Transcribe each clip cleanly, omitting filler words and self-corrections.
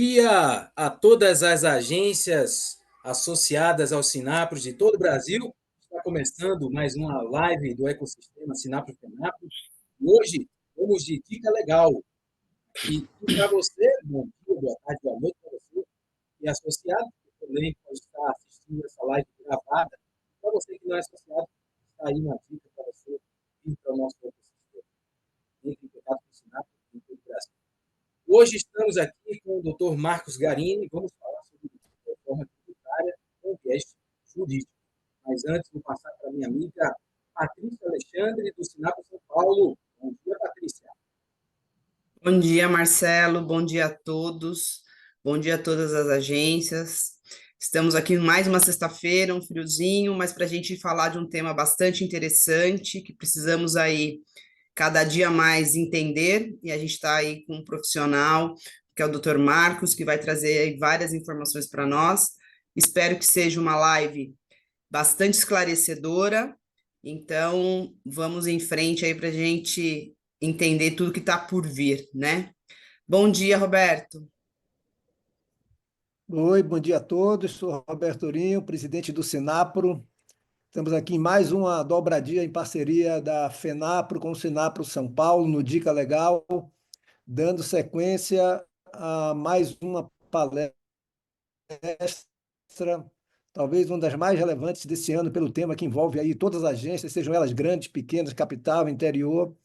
dia a todas as agências associadas ao Sinapros de todo o Brasil. Está começando mais uma live do ecossistema Sinapros Fenapros. Hoje vamos de dica legal. E para você, bom dia, boa tarde, boa noite para você e associado, que também pode estar assistindo essa live gravada. Para você que não é associado, está aí uma dica para você vir para o nosso ecossistema. Entre em contato com o Sinapros em todo o Brasil. Hoje estamos aqui com o Dr. Marcos Garini, vamos falar sobre reforma tributária com viés jurídico. Mas antes, vou passar para a minha amiga Patrícia Alexandre, do Sinapro São Paulo. Bom dia, Patrícia. Bom dia, Marcelo, bom dia a todos, bom dia a todas as agências. Estamos aqui mais uma sexta-feira, um friozinho, mas para a gente falar de um tema bastante interessante, que precisamos aí cada dia mais entender, e a gente está aí com um profissional, que é o Dr. Marcos, que vai trazer aí várias informações para nós. Espero que seja uma live bastante esclarecedora, então vamos em frente aí para a gente entender tudo que está por vir, né? Bom dia, Roberto. Oi, bom dia a todos. Sou Roberto Urinho, presidente do Sinapro. Estamos aqui em mais uma dobradinha em parceria da FENAPRO com o Sinapro São Paulo, no Dica Legal, dando sequência a mais uma palestra, talvez uma das mais relevantes desse ano pelo tema que envolve aí todas as agências, sejam elas grandes, pequenas, capital, interior.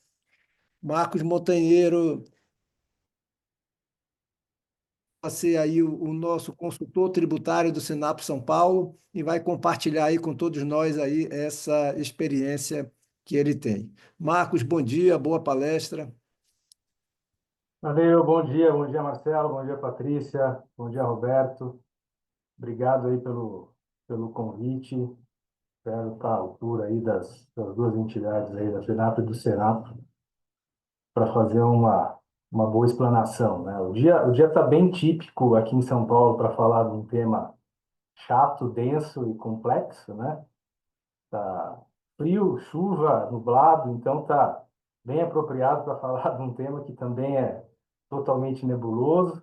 Marcos Montanheiro vai ser aí o nosso consultor tributário do Sinapro São Paulo e vai compartilhar aí com todos nós aí essa experiência que ele tem. Marcos, bom dia, boa palestra. Valeu, bom dia Marcelo, bom dia Patrícia, bom dia Roberto. Obrigado aí pelo convite. Espero estar à altura aí das duas entidades aí, da FENAPRO e do Senapro, para fazer uma boa explanação, né? O dia está bem típico aqui em São Paulo para falar de um tema chato, denso e complexo, né? Tá frio, chuva, nublado, então tá bem apropriado para falar de um tema que também é totalmente nebuloso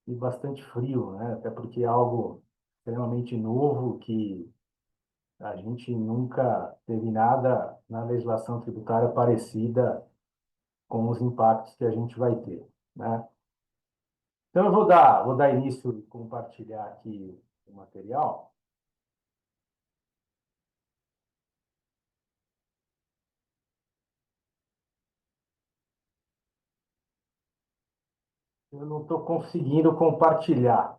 e bastante frio, né? Até porque é algo extremamente novo que a gente nunca teve nada na legislação tributária parecida com os impactos que a gente vai ter, né? Então eu vou dar início e compartilhar aqui o material. Eu não estou conseguindo compartilhar.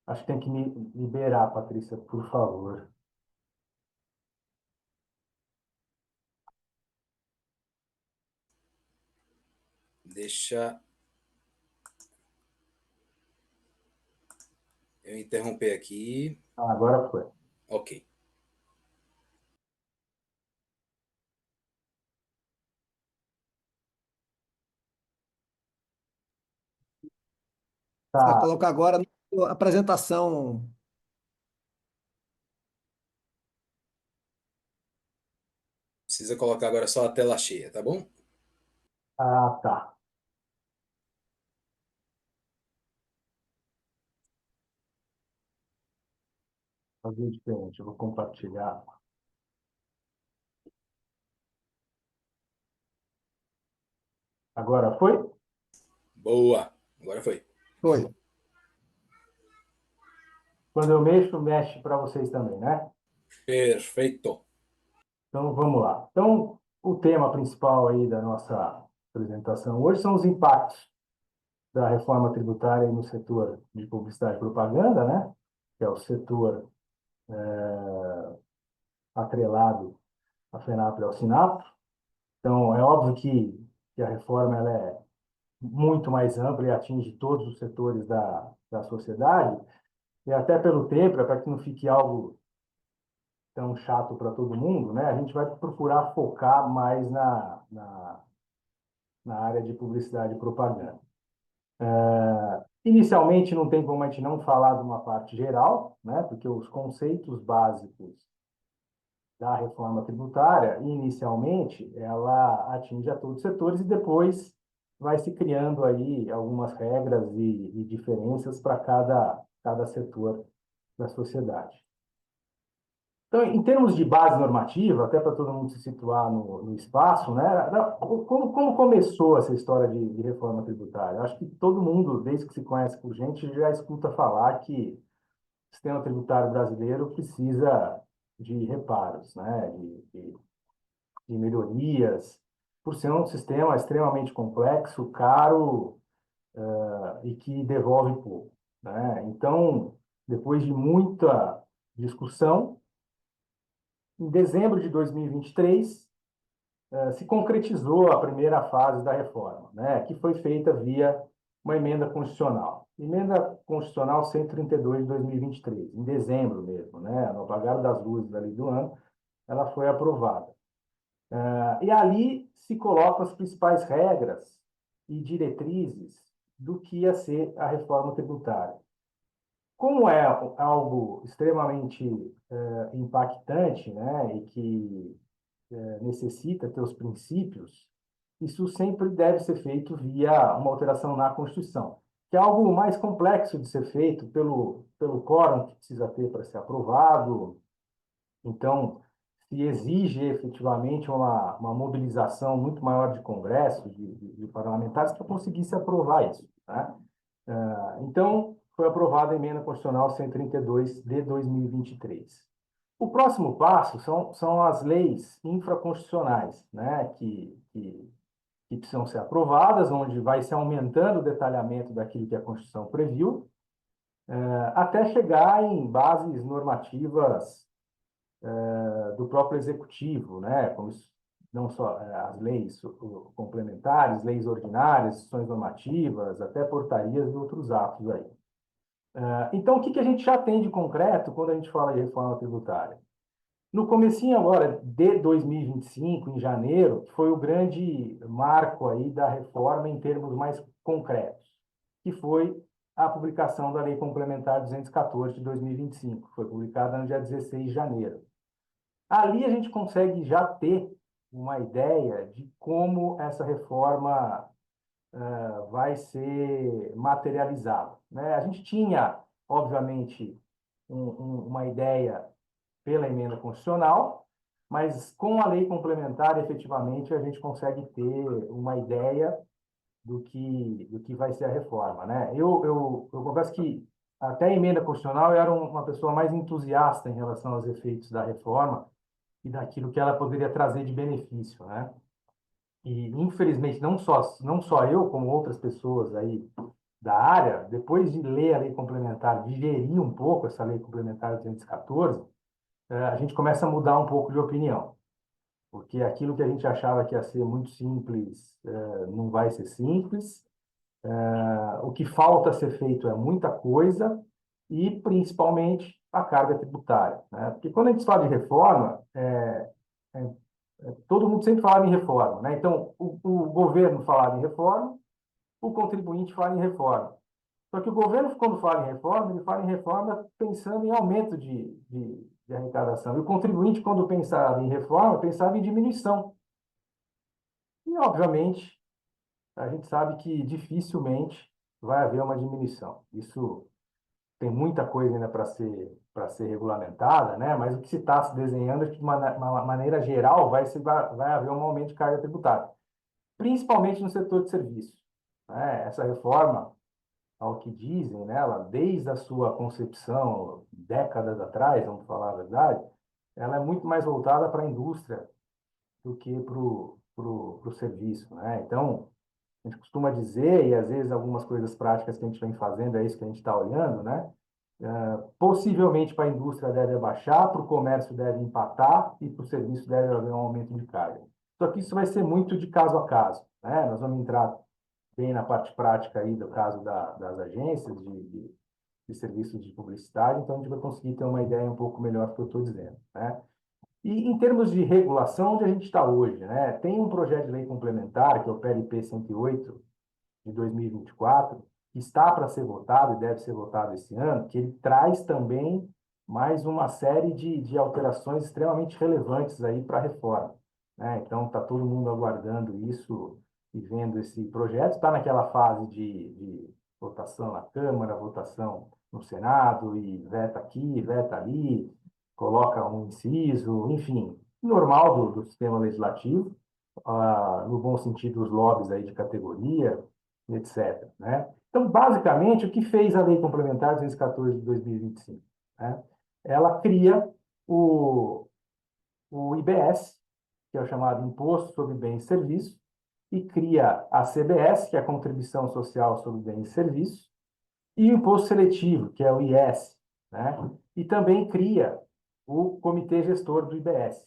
Acho que tem que me liberar, Patrícia, por favor. Deixa eu interromper aqui. Agora foi. Ok. Vai Tá. colocar agora a apresentação. Precisa colocar agora só a tela cheia, tá bom? Ah, tá. Fazer diferente. Eu vou compartilhar. Agora foi? Boa. Agora foi. Foi. Quando eu mexo, mexe para vocês também, né? Perfeito. Então, vamos lá. Então, o tema principal aí da nossa apresentação hoje são os impactos da reforma tributária no setor de publicidade e propaganda, né? Que é o setor atrelado à FENAPRO e ao SINAPRO. Então, é óbvio que a reforma ela é muito mais ampla e atinge todos os setores da sociedade, e até pelo tempo, para que não fique algo tão chato para todo mundo, né? A gente vai procurar focar mais na área de publicidade e propaganda. Inicialmente, não tem como a gente não falar de uma parte geral, né? Porque os conceitos básicos da reforma tributária, inicialmente, ela atinge a todos os setores e depois vai se criando aí algumas regras e diferenças para cada setor da sociedade. Então, em termos de base normativa, até para todo mundo se situar no espaço, né? Como começou essa história de reforma tributária? Eu acho que todo mundo, desde que se conhece por gente, já escuta falar que o sistema tributário brasileiro precisa de reparos, né? De melhorias, por ser um sistema extremamente complexo, caro, e que devolve pouco, né? Então, depois de muita discussão, em dezembro de 2023, se concretizou a primeira fase da reforma, né, que foi feita via uma emenda constitucional. Emenda constitucional 132 de 2023, em dezembro mesmo, né, no apagar das luzes ali do ano, ela foi aprovada. E ali se colocam as principais regras e diretrizes do que ia ser a reforma tributária. Como é algo extremamente impactante, né, e que necessita ter os princípios, isso sempre deve ser feito via uma alteração na Constituição, que é algo mais complexo de ser feito pelo quórum que precisa ter para ser aprovado. Então, se exige efetivamente uma mobilização muito maior de congressos, de parlamentares, para conseguir se aprovar isso, né? Então, foi aprovada a emenda constitucional 132 de 2023. O próximo passo são as leis infraconstitucionais, né, que precisam ser aprovadas, onde vai se aumentando o detalhamento daquilo que a Constituição previu, até chegar em bases normativas do próprio Executivo, né, como não só as leis complementares, leis ordinárias, instituições normativas, até portarias e outros atos aí. Então, o que a gente já tem de concreto quando a gente fala de reforma tributária? No comecinho agora de 2025, em janeiro, foi o grande marco aí da reforma em termos mais concretos, que foi a publicação da Lei Complementar 214 de 2025, que foi publicada no dia 16 de janeiro. Ali a gente consegue já ter uma ideia de como essa reforma vai ser materializada, né? A gente tinha, obviamente, uma ideia pela emenda constitucional, mas com a lei complementar, efetivamente, a gente consegue ter uma ideia do que vai ser a reforma, né? Eu confesso que até a emenda constitucional eu era uma pessoa mais entusiasta em relação aos efeitos da reforma e daquilo que ela poderia trazer de benefício, né? E, infelizmente, não só eu, como outras pessoas aí da área, depois de ler a lei complementar, digerir um pouco essa lei complementar 214, a gente começa a mudar um pouco de opinião, porque aquilo que a gente achava que ia ser muito simples, não vai ser simples. O que falta ser feito é muita coisa e, principalmente, a carga tributária, né? Porque quando a gente fala de reforma, todo mundo sempre fala em reforma, né? Então, o governo falava em reforma, o contribuinte fala em reforma. Só que o governo, quando fala em reforma, ele fala em reforma pensando em aumento de arrecadação. E o contribuinte, quando pensava em reforma, pensava em diminuição. E, obviamente, a gente sabe que dificilmente vai haver uma diminuição. Isso tem muita coisa ainda para ser regulamentada, né? Mas o que se está se desenhando é que, de uma maneira geral, vai haver um aumento de carga tributária, principalmente no setor de serviços, né? Essa reforma, ao que dizem nela, desde a sua concepção, décadas atrás, vamos falar a verdade, ela é muito mais voltada para a indústria do que para o serviço, né? Então, a gente costuma dizer, e às vezes algumas coisas práticas que a gente vem fazendo, é isso que a gente está olhando, né? Possivelmente para a indústria deve abaixar, para o comércio deve empatar e para o serviço deve haver um aumento de carga. Só que isso vai ser muito de caso a caso, né? Nós vamos entrar bem na parte prática aí do caso das agências de serviços de publicidade, então a gente vai conseguir ter uma ideia um pouco melhor do que eu estou dizendo, né? E em termos de regulação, onde a gente está hoje, né? Tem um projeto de lei complementar, que é o PLP 108 de 2024, que está para ser votado e deve ser votado esse ano, que ele traz também mais uma série de alterações extremamente relevantes aí para a reforma, né? Então, está todo mundo aguardando isso e vendo esse projeto. Está naquela fase de votação na Câmara, votação no Senado, e veta aqui, veta ali, coloca um inciso, enfim, normal do sistema legislativo, no bom sentido, os lobbies aí de categoria, etc., né? Então, basicamente, o que fez a Lei Complementar 214 de 2025? Né? Ela cria o IBS, que é o chamado Imposto sobre Bens e Serviços, e cria a CBS, que é a Contribuição Social sobre Bens e Serviços, e o Imposto Seletivo, que é o IS, né? E também cria o Comitê Gestor do IBS,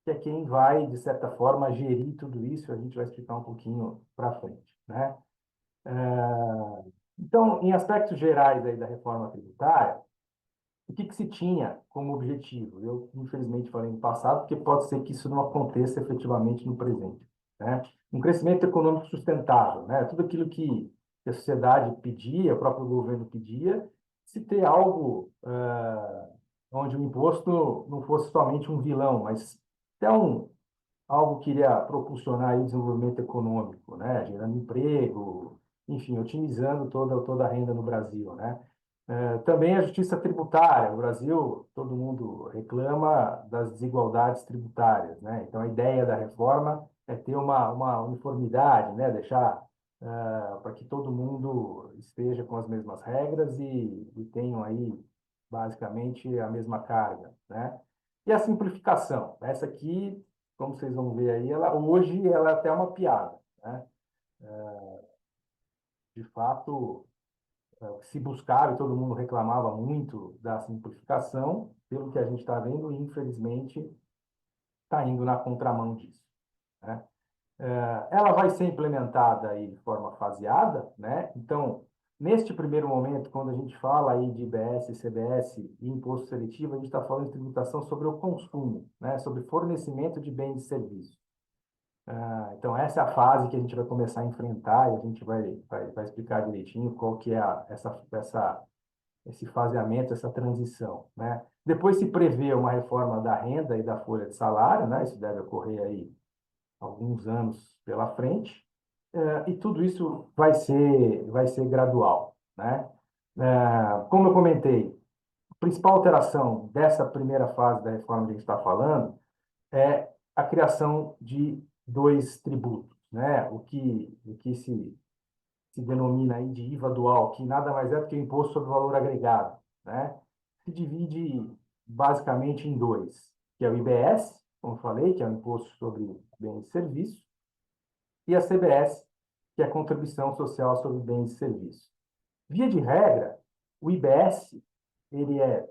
que é quem vai, de certa forma, gerir tudo isso. A gente vai explicar um pouquinho para frente, né? Então, em aspectos gerais aí da reforma tributária, o que se tinha como objetivo? Eu, infelizmente, falei no passado, porque pode ser que isso não aconteça efetivamente no presente, né? Um crescimento econômico sustentável, né? Tudo aquilo que a sociedade pedia, o próprio governo pedia, se ter algo onde o imposto não fosse somente um vilão, mas até algo que iria propulsionar aí desenvolvimento econômico, né? Gerando emprego, enfim, otimizando toda a renda no Brasil, né? Também a justiça tributária. No Brasil, todo mundo reclama das desigualdades tributárias, né? Então, a ideia da reforma é ter uma uniformidade, né? Deixar para que todo mundo esteja com as mesmas regras e tenham aí, basicamente, a mesma carga, né? E a simplificação. Essa aqui, como vocês vão ver aí, hoje ela é até uma piada, né? De fato, se buscava e todo mundo reclamava muito da simplificação, pelo que a gente está vendo, infelizmente, está indo na contramão disso, né? Ela vai ser implementada aí de forma faseada, né? Então, neste primeiro momento, quando a gente fala aí de IBS, CBS e imposto seletivo, a gente está falando de tributação sobre o consumo, né? Sobre fornecimento de bens e serviços. Então, essa é a fase que a gente vai começar a enfrentar e a gente vai explicar direitinho qual que é esse faseamento, essa transição, né? Depois se prevê uma reforma da renda e da folha de salário, né? Isso deve ocorrer aí alguns anos pela frente, e tudo isso vai ser gradual, né? Como eu comentei, a principal alteração dessa primeira fase da reforma que a gente está falando é a criação de dois tributos, né? O que se denomina aí de IVA dual, que nada mais é do que o Imposto sobre o Valor Agregado, né? Se divide basicamente em dois, que é o IBS, como eu falei, que é o Imposto sobre Bens e Serviços, e a CBS, que é a Contribuição Social sobre Bens e Serviços. Via de regra, o IBS ele é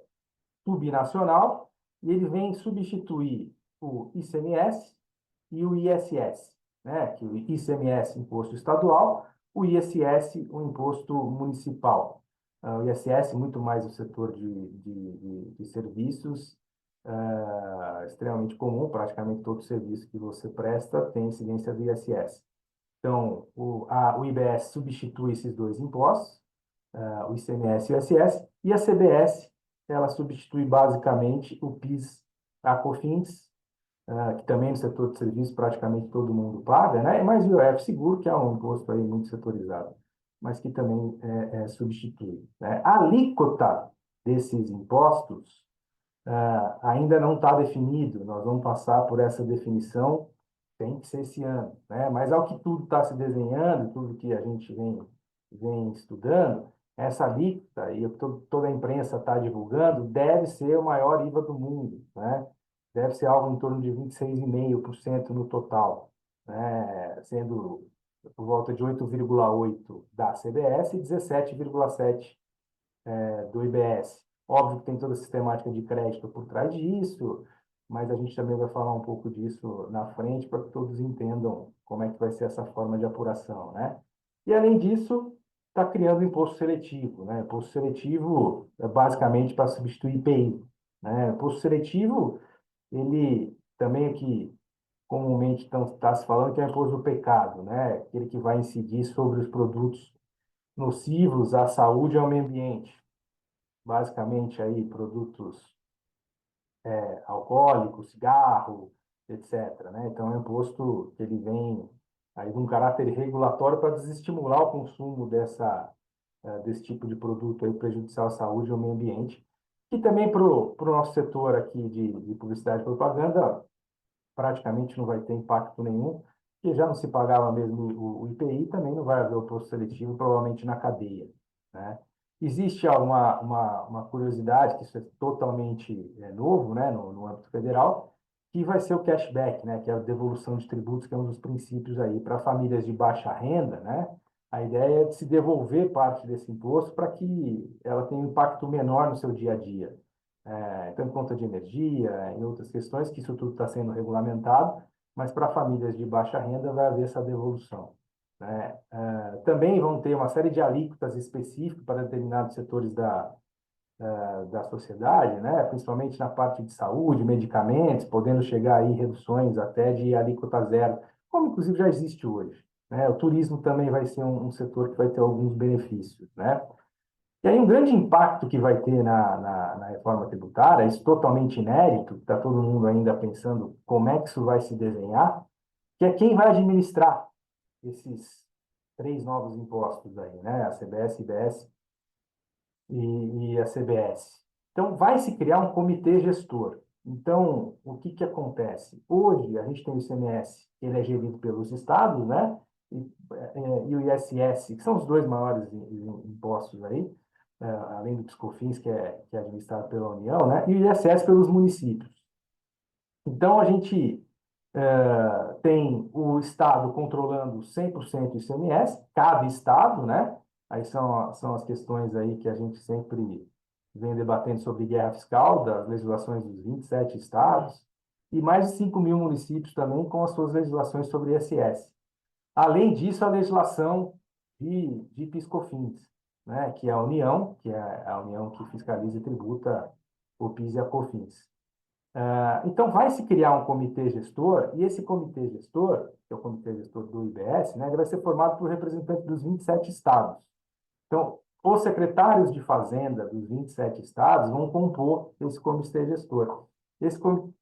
subnacional e ele vem substituir o ICMS e o ISS, né? Que o ICMS, imposto estadual, o ISS, o imposto municipal. O ISS, muito mais o setor de serviços, extremamente comum, praticamente todo serviço que você presta tem incidência do ISS. Então, o IBS substitui esses dois impostos, o ICMS e o ISS, e a CBS, ela substitui basicamente o PIS, a COFINS, que também no setor de serviços praticamente todo mundo paga, né? Mas o IOF Seguro, que é um imposto aí muito setorizado, mas que também substitui, né? A alíquota desses impostos ainda não está definido, nós vamos passar por essa definição, tem que ser esse ano, né? Mas ao que tudo está se desenhando, tudo que a gente vem estudando, essa alíquota, e toda a imprensa está divulgando, deve ser o maior IVA do mundo, né? Deve ser algo em torno de 26,5% no total, né? Sendo por volta de 8,8% da CBS e 17,7% do IBS. Óbvio que tem toda a sistemática de crédito por trás disso, mas a gente também vai falar um pouco disso na frente para que todos entendam como é que vai ser essa forma de apuração, né? E além disso, está criando o imposto seletivo, né? Imposto seletivo é basicamente para substituir IPI, né? Imposto seletivo, ele também é que comumente está se falando que é o imposto do pecado, né? Aquele que vai incidir sobre os produtos nocivos à saúde e ao meio ambiente, basicamente aí produtos alcoólicos, cigarro, etc., né? Então é um imposto que ele vem aí de um caráter regulatório para desestimular o consumo desse tipo de produto aí prejudicial à saúde e ao meio ambiente. E também para o nosso setor aqui de publicidade e propaganda, praticamente não vai ter impacto nenhum, porque já não se pagava mesmo o IPI, também não vai haver o imposto seletivo, provavelmente na cadeia, né? Existe uma curiosidade, que isso é totalmente novo, né, no âmbito federal, que vai ser o cashback, né, que é a devolução de tributos, que é um dos princípios aí para famílias de baixa renda, né? A ideia é de se devolver parte desse imposto para que ela tenha um impacto menor no seu dia a dia. Então, em conta de energia, em outras questões, que isso tudo está sendo regulamentado, mas para famílias de baixa renda vai haver essa devolução, né? Também vão ter uma série de alíquotas específicas para determinados setores da sociedade, né? Principalmente na parte de saúde, medicamentos, podendo chegar aí reduções até de alíquota zero, como inclusive já existe hoje, né? O turismo também vai ser um setor que vai ter alguns benefícios, né? E aí um grande impacto que vai ter na reforma tributária, isso totalmente inédito, está todo mundo ainda pensando como é que isso vai se desenhar, que é quem vai administrar esses três novos impostos aí, né? A CBS, IBS e a CBS. Então, vai se criar um comitê gestor. Então, o que que acontece? Hoje, a gente tem o ICMS, ele é gerido pelos estados, né? E o ISS, que são os dois maiores impostos aí, além do PiscoFins, que é administrado pela União, né? E o ISS pelos municípios. Então, a gente tem o Estado controlando 100% do ICMS, cada Estado, né? Aí são as questões aí que a gente sempre vem debatendo sobre guerra fiscal, das legislações dos 27 Estados, e mais de 5 mil municípios também com as suas legislações sobre ISS. Além disso, a legislação de PiscoFins, né? Que é a União, que é a União que fiscaliza e tributa o PIS e a COFINS. Então, vai se criar um comitê gestor, e esse comitê gestor, que é o comitê gestor do IBS, né, ele vai ser formado por representantes dos 27 estados. Então, os secretários de Fazenda dos 27 estados vão compor esse comitê gestor.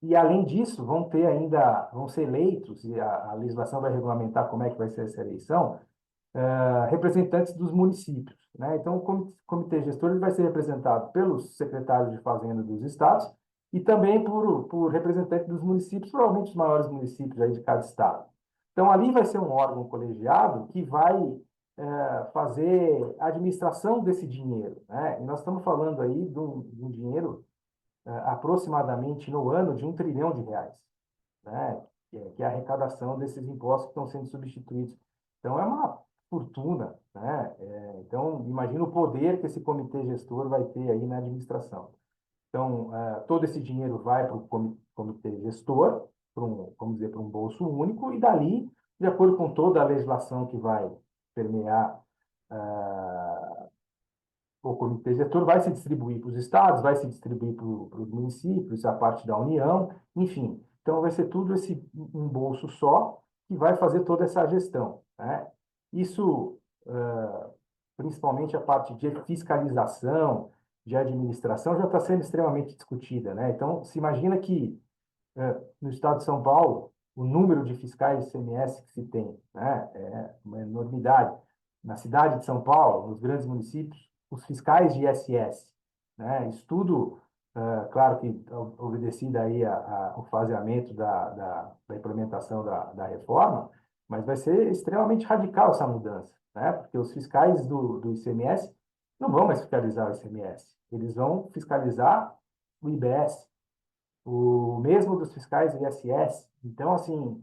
E, além disso, vão ser eleitos, e a legislação vai regulamentar como é que vai ser essa eleição, representantes dos municípios, né? Então, o comitê gestor ele vai ser representado pelos secretários de Fazenda dos estados e também por representantes dos municípios, provavelmente os maiores municípios aí de cada estado. Então, ali vai ser um órgão colegiado que vai fazer a administração desse dinheiro, né? E nós estamos falando aí de um dinheiro aproximadamente no ano de R$ 1 trilhão, né? Que é a arrecadação desses impostos que estão sendo substituídos. Então, é uma fortuna, né? Então, imagina o poder que esse comitê gestor vai ter aí na administração. Então, todo esse dinheiro vai para o comitê gestor, vamos dizer, para um bolso único, e dali, de acordo com toda a legislação que vai permear o comitê gestor, vai se distribuir para os estados, vai se distribuir para os municípios, a parte da União, enfim. Então, vai ser tudo um bolso só que vai fazer toda essa gestão, né? Isso, principalmente a parte de fiscalização, de administração, já está sendo extremamente discutida, né? Então, se imagina que no estado de São Paulo, o número de fiscais de ICMS que se tem, né, é uma enormidade. Na cidade de São Paulo, nos grandes municípios, os fiscais de ISS, né, isso tudo, claro que obedecido aí ao faseamento da implementação da reforma, mas vai ser extremamente radical essa mudança, né, porque os fiscais do ICMS não vão mais fiscalizar o ICMS, eles vão fiscalizar o IBS, o mesmo dos fiscais do ISS. Então, assim,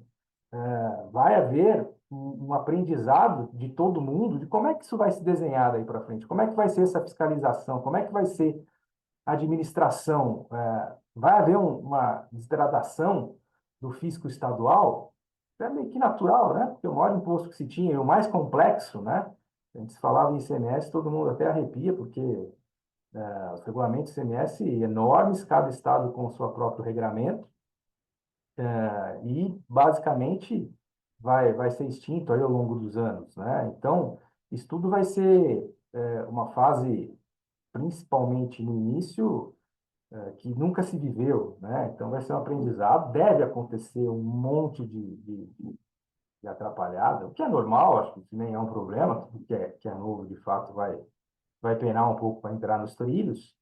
vai haver um aprendizado de todo mundo de como é que isso vai se desenhar daí para frente, como é que vai ser essa fiscalização, como é que vai ser a administração. Vai haver uma degradação do fisco estadual, é meio que natural, né? Porque o maior imposto que se tinha, e o mais complexo, né? A gente falava em ICMS, todo mundo até arrepia, porque os regulamentos ICMS enormes, cada estado com o seu próprio regramento, e basicamente vai ser extinto aí ao longo dos anos, né? Então, isso tudo vai ser uma fase, principalmente no início, que nunca se viveu, né? Então, vai ser um aprendizado, deve acontecer um monte e atrapalhada, o que é normal, acho que isso nem é um problema, tudo que é novo, de fato, vai penar um pouco para entrar nos trilhos,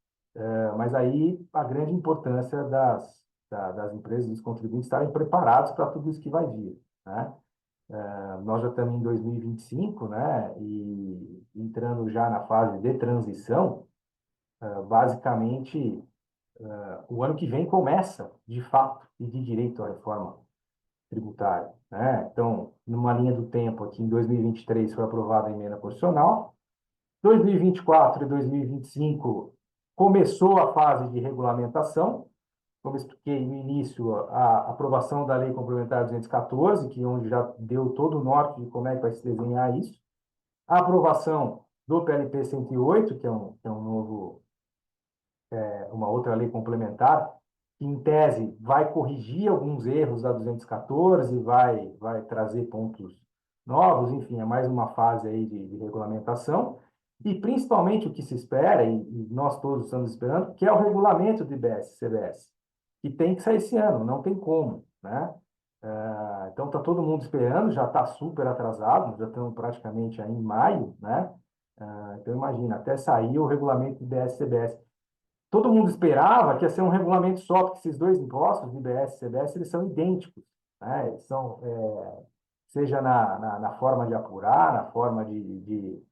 mas aí a grande importância das empresas, dos contribuintes estarem preparados para tudo isso que vai vir, né? Nós já estamos em 2025, né? E entrando já na fase de transição, basicamente, o ano que vem começa, de fato, e de direito à reforma tributária, né? Então, numa linha do tempo, aqui em 2023 foi aprovada a emenda constitucional, 2024 e 2025 começou a fase de regulamentação, como expliquei no início, a aprovação da Lei Complementar 214, que onde já deu todo o norte de como é que vai se desenhar isso, a aprovação do PLP 108, que é um novo, uma outra lei complementar, que em tese vai corrigir alguns erros da 214, vai trazer pontos novos, enfim, é mais uma fase aí de regulamentação, e principalmente o que se espera, e nós todos estamos esperando, que é o regulamento do IBS-CBS, que tem que sair esse ano, não tem como, né? Então está todo mundo esperando, já está super atrasado, já estamos praticamente aí em maio, né? Então imagina, até sair o regulamento do IBS-CBS. Todo mundo esperava que ia ser um regulamento só, porque esses dois impostos, IBS e CBS, eles são idênticos, né? Eles são, seja na forma de apurar, na forma de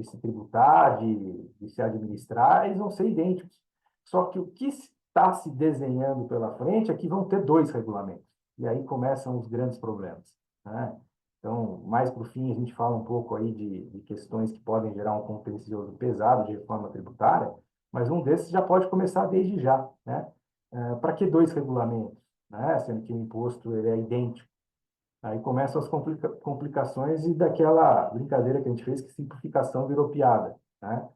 se tributar, de se administrar, eles vão ser idênticos. Só que o que está se desenhando pela frente é que vão ter dois regulamentos. E aí começam os grandes problemas, né? Então, mais para o fim, a gente fala um pouco aí de questões que podem gerar um contencioso pesado de reforma tributária, mas um desses já pode começar desde já, né? Para que dois regulamentos, né? Sendo que o imposto ele é idêntico. Aí começam as complicações e daquela brincadeira que a gente fez, que simplificação virou piada, né?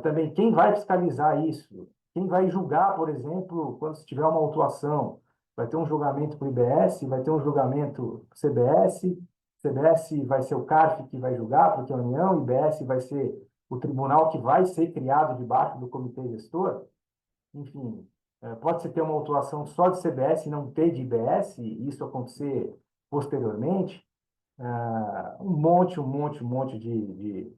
Também, quem vai fiscalizar isso? Quem vai julgar, por exemplo, quando se tiver uma autuação? Vai ter um julgamento para o IBS, vai ter um julgamento para o CBS, CBS vai ser o CARF que vai julgar, porque é a União, o IBS vai ser o tribunal que vai ser criado debaixo do comitê gestor. Enfim, pode-se ter uma autuação só de CBS e não ter de IBS, e isso acontecer posteriormente. Um monte de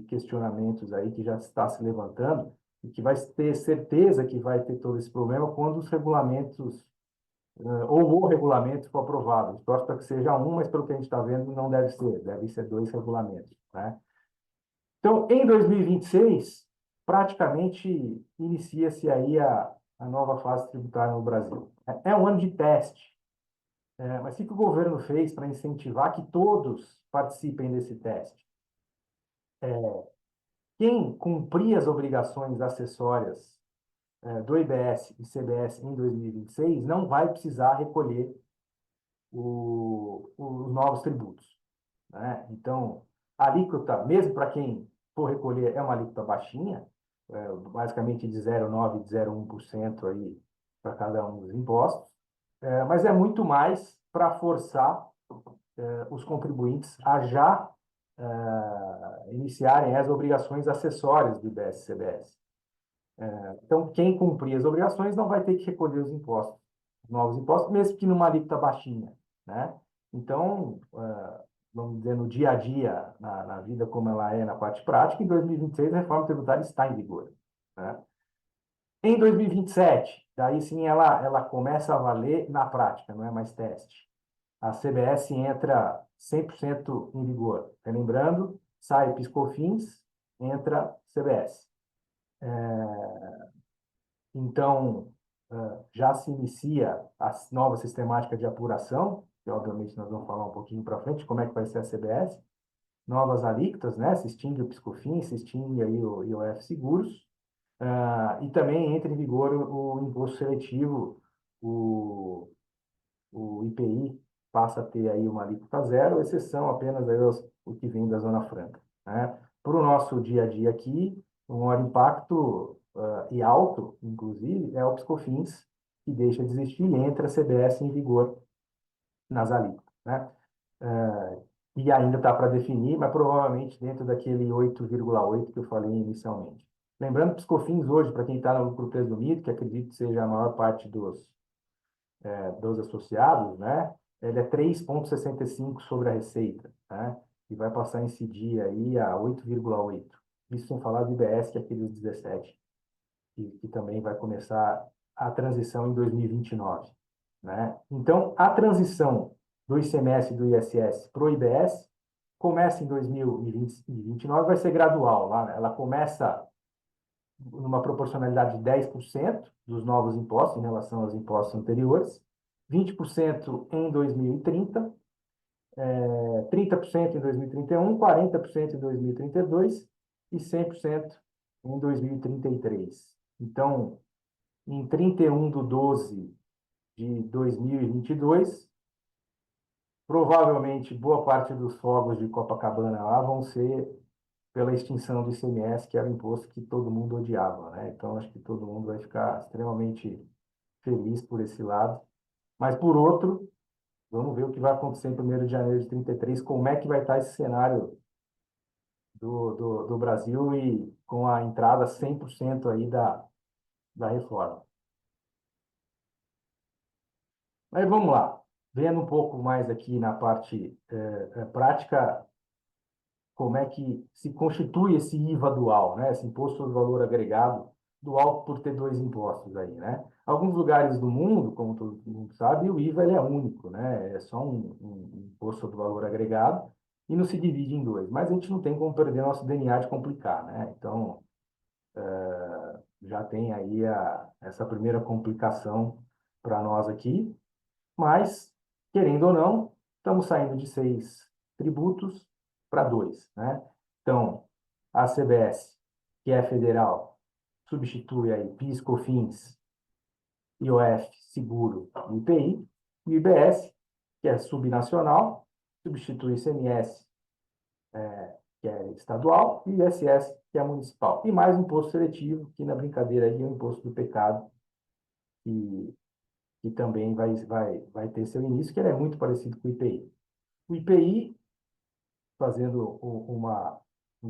questionamentos aí que já está se levantando e que vai ter certeza que vai ter todo esse problema quando os regulamentos, ou o regulamento for aprovado. Torço para que seja um, mas pelo que a gente está vendo, não deve ser. Devem ser dois regulamentos, né? Então, em 2026, praticamente inicia-se aí a nova fase tributária no Brasil. É um ano de teste, mas o que o governo fez para incentivar que todos participem desse teste? Quem cumprir as obrigações acessórias do IBS e CBS em 2026 não vai precisar recolher os novos tributos, né? Então, a alíquota, mesmo para quem for recolher, é uma alíquota baixinha, basicamente de 0,9% e de 0,1% aí para cada um dos impostos, mas é muito mais para forçar os contribuintes a já iniciarem as obrigações acessórias do IBS e CBS. Então, quem cumprir as obrigações não vai ter que recolher os impostos, os novos impostos, mesmo que numa alíquota baixinha, né? Então, vamos dizer, no dia a dia, na vida como ela é na parte prática, em 2026 a reforma tributária está em vigor, né? Em 2027, daí sim ela começa a valer na prática, não é mais teste. A CBS entra 100% em vigor. Lembrando, sai PIS/COFINS, entra CBS. Então, já se inicia a nova sistemática de apuração, que obviamente nós vamos falar um pouquinho para frente, como é que vai ser a CBS, novas alíquotas, né? Se extingue o PIS/COFINS, se extingue aí o IOF Seguros, e também entra em vigor o imposto seletivo, o IPI passa a ter aí uma alíquota zero, exceção apenas aí o que vem da Zona Franca, né? Para o nosso dia a dia aqui, o maior impacto e alto, inclusive, é o PIS/COFINS, que deixa de existir e entra a CBS em vigor nas alíquotas, né? E ainda está para definir, mas provavelmente dentro daquele 8,8 que eu falei inicialmente. Lembrando que PIS/COFINS hoje, para quem está no lucro presumido, que acredito que seja a maior parte dos associados, né? ele é 3,65 sobre a receita, né? E vai passar a incidir aí a 8,8. Isso sem falar do IBS, que é aquele 17, que também vai começar a transição em 2029, né? Então, a transição do ICMS e do ISS para o IBS começa em 2029, vai ser gradual, lá, né? Ela começa numa proporcionalidade de 10% dos novos impostos em relação aos impostos anteriores, 20% em 2030, 30% em 2031, 40% em 2032 e 100% em 2033. Então, em 31 de 12 de 2022, provavelmente boa parte dos fogos de Copacabana lá vão ser pela extinção do ICMS, que era o imposto que todo mundo odiava, né? Então, acho que todo mundo vai ficar extremamente feliz por esse lado. Mas, por outro, vamos ver o que vai acontecer em 1º de janeiro de 33, como é que vai estar esse cenário do Brasil e com a entrada 100% aí da reforma. Mas vamos lá, vendo um pouco mais aqui na parte prática, como é que se constitui esse IVA dual, né? Esse imposto sobre valor agregado dual por ter dois impostos aí, né? Alguns lugares do mundo, como todo mundo sabe, o IVA ele é único, né? É só um imposto sobre valor agregado e não se divide em dois. Mas a gente não tem como perder nosso DNA de complicar, né? Então, já tem aí essa primeira complicação para nós aqui, mas, querendo ou não, estamos saindo de 6 tributos para 2, né? Então, a CBS, que é federal, substitui aí PIS, COFINS, IOF, seguro e IPI. E o IBS, que é subnacional, substitui o ICMS, que é estadual, e o ISS, que é municipal. E mais imposto seletivo, que na brincadeira aí é o imposto do pecado, que também vai ter seu início, que ele é muito parecido com o IPI. O IPI, fazendo uma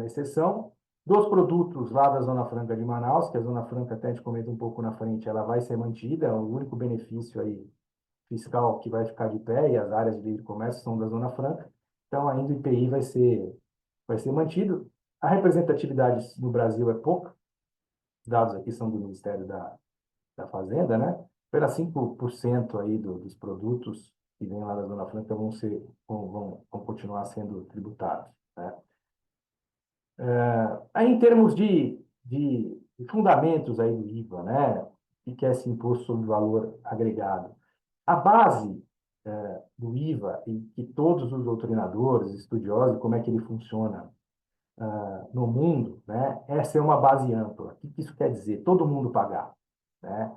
exceção, dos produtos lá da Zona Franca de Manaus, que a Zona Franca, até a gente comenta um pouco na frente, ela vai ser mantida, é o único benefício aí fiscal que vai ficar de pé, e as áreas de livre comércio são da Zona Franca, então ainda o IPI vai ser mantido. A representatividade no Brasil é pouca, dados aqui são do Ministério da Fazenda, né? Apenas 5% aí dos produtos que vêm lá da Zona Franca vão continuar sendo tributados, né? Aí, em termos de fundamentos aí do IVA, né? O que é esse imposto sobre valor agregado? A base do IVA, e que todos os doutrinadores, estudiosos, como é que ele funciona no mundo, né? É ser uma base ampla. O que isso quer dizer? Todo mundo pagar, né?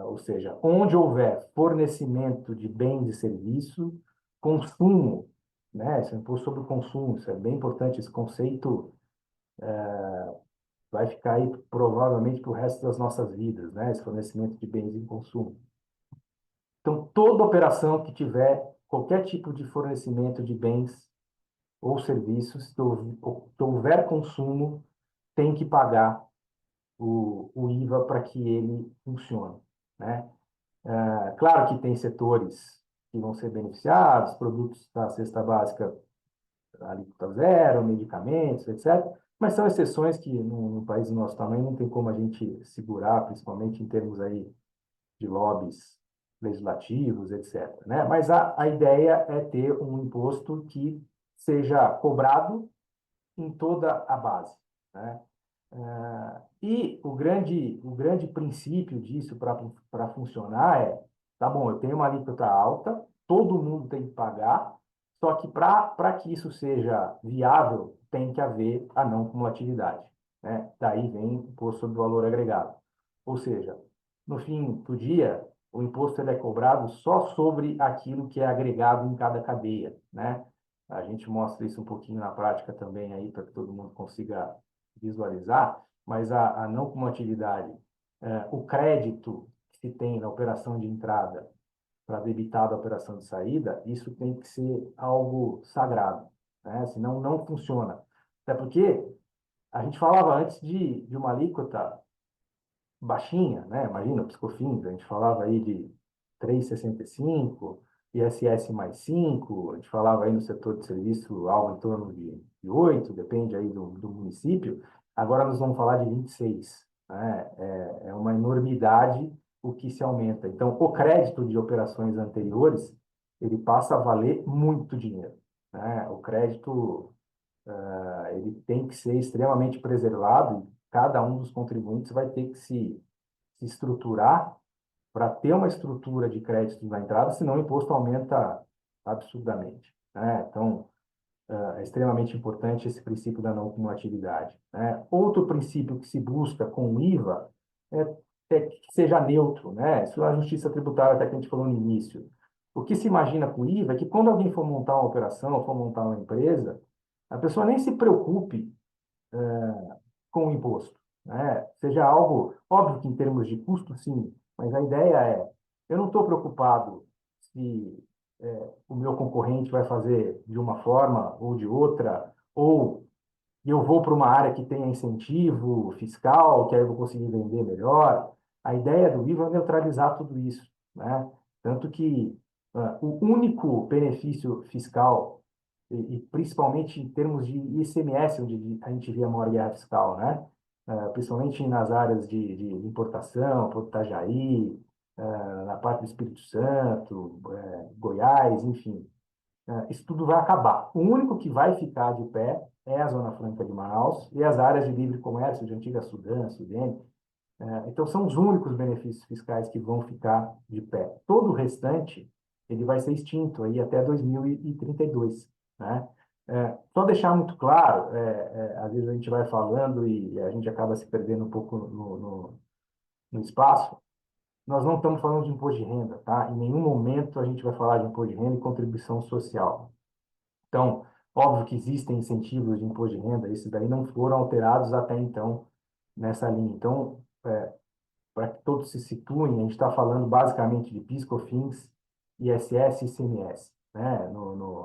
Ou seja, onde houver fornecimento de bens e serviços, consumo, né? Esse é um imposto sobre o consumo, isso é bem importante, esse conceito vai ficar aí provavelmente para o resto das nossas vidas, né? Esse fornecimento de bens e consumo. Então, toda operação que tiver qualquer tipo de fornecimento de bens ou serviços, que houver consumo, tem que pagar o IVA para que ele funcione, né? Claro que tem setores que vão ser beneficiados, produtos da cesta básica, alíquota zero, medicamentos, etc. Mas são exceções que, num país do nosso tamanho, não tem como a gente segurar, principalmente em termos aí de lobbies legislativos, etc., né? Mas a ideia é ter um imposto que seja cobrado em toda a base, né? E o grande princípio disso para funcionar tá bom, eu tenho uma alíquota alta, todo mundo tem que pagar, só que para que isso seja viável, tem que haver a não cumulatividade, né? Daí vem o imposto sobre valor agregado. Ou seja, no fim do dia, o imposto ele é cobrado só sobre aquilo que é agregado em cada cadeia, né? A gente mostra isso um pouquinho na prática também aí, para que todo mundo consiga visualizar, mas a não cumulatividade, o crédito que se tem na operação de entrada para debitar da operação de saída, isso tem que ser algo sagrado, né? Senão não funciona. Até porque a gente falava antes de uma alíquota baixinha, né? Imagina, o PiscoFins, a gente falava aí de 3,65, ISS mais 5, a gente falava aí no setor de serviço algo em torno de 8, depende aí do município, agora nós vamos falar de 26, né? É uma enormidade o que se aumenta. Então, o crédito de operações anteriores, ele passa a valer muito dinheiro, né? O crédito, ele tem que ser extremamente preservado e cada um dos contribuintes vai ter que se estruturar para ter uma estrutura de crédito na entrada, senão o imposto aumenta absurdamente, né? Então, é extremamente importante esse princípio da não cumulatividade, né? Outro princípio que se busca com o IVA é que seja neutro, né? Isso é a justiça tributária, até que a gente falou no início. O que se imagina com o IVA é que quando alguém for montar uma operação, for montar uma empresa, a pessoa nem se preocupe com o imposto, né? Seja algo, óbvio que em termos de custo, sim, mas a ideia é, eu não estou preocupado se o meu concorrente vai fazer de uma forma ou de outra, ou eu vou para uma área que tenha incentivo fiscal, que aí eu vou conseguir vender melhor. A ideia do IVA é neutralizar tudo isso, né? Tanto que o único benefício fiscal, e principalmente em termos de ICMS, onde a gente vê a maior guerra fiscal, né? Principalmente nas áreas de importação, Porto Itajaí, na parte do Espírito Santo, Goiás, enfim, isso tudo vai acabar. O único que vai ficar de pé é a Zona Franca de Manaus e as áreas de livre comércio de Antiga Sudã, Sudene. Então, são os únicos benefícios fiscais que vão ficar de pé. Todo o restante, ele vai ser extinto aí até 2032, né? Só deixar muito claro, às vezes a gente vai falando e a gente acaba se perdendo um pouco no espaço, nós não estamos falando de imposto de renda, tá? Em nenhum momento a gente vai falar de imposto de renda e contribuição social. Então, óbvio que existem incentivos de imposto de renda, esses daí não foram alterados até então nessa linha. Então, para que todos se situem, a gente está falando basicamente de PIS, COFINS, ISS e ICMS, né?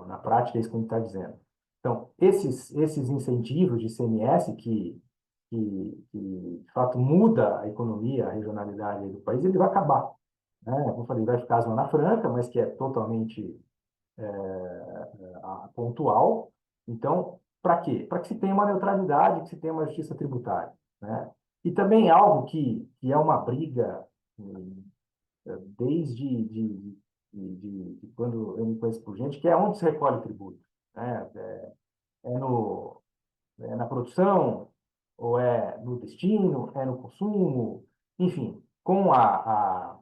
Na prática é isso que a gente está dizendo. Então, esses incentivos de ICMS que de fato muda a economia, a regionalidade do país, ele vai acabar, né? Como eu falei, vai ficar a Zona Franca, mas que é totalmente pontual. Então, para quê? Para que se tenha uma neutralidade, que se tenha uma justiça tributária, né? E também algo que é uma briga desde de quando eu me conheço por gente, que é onde se recolhe tributo, né? É, na produção, ou é no destino, é no consumo, enfim, com a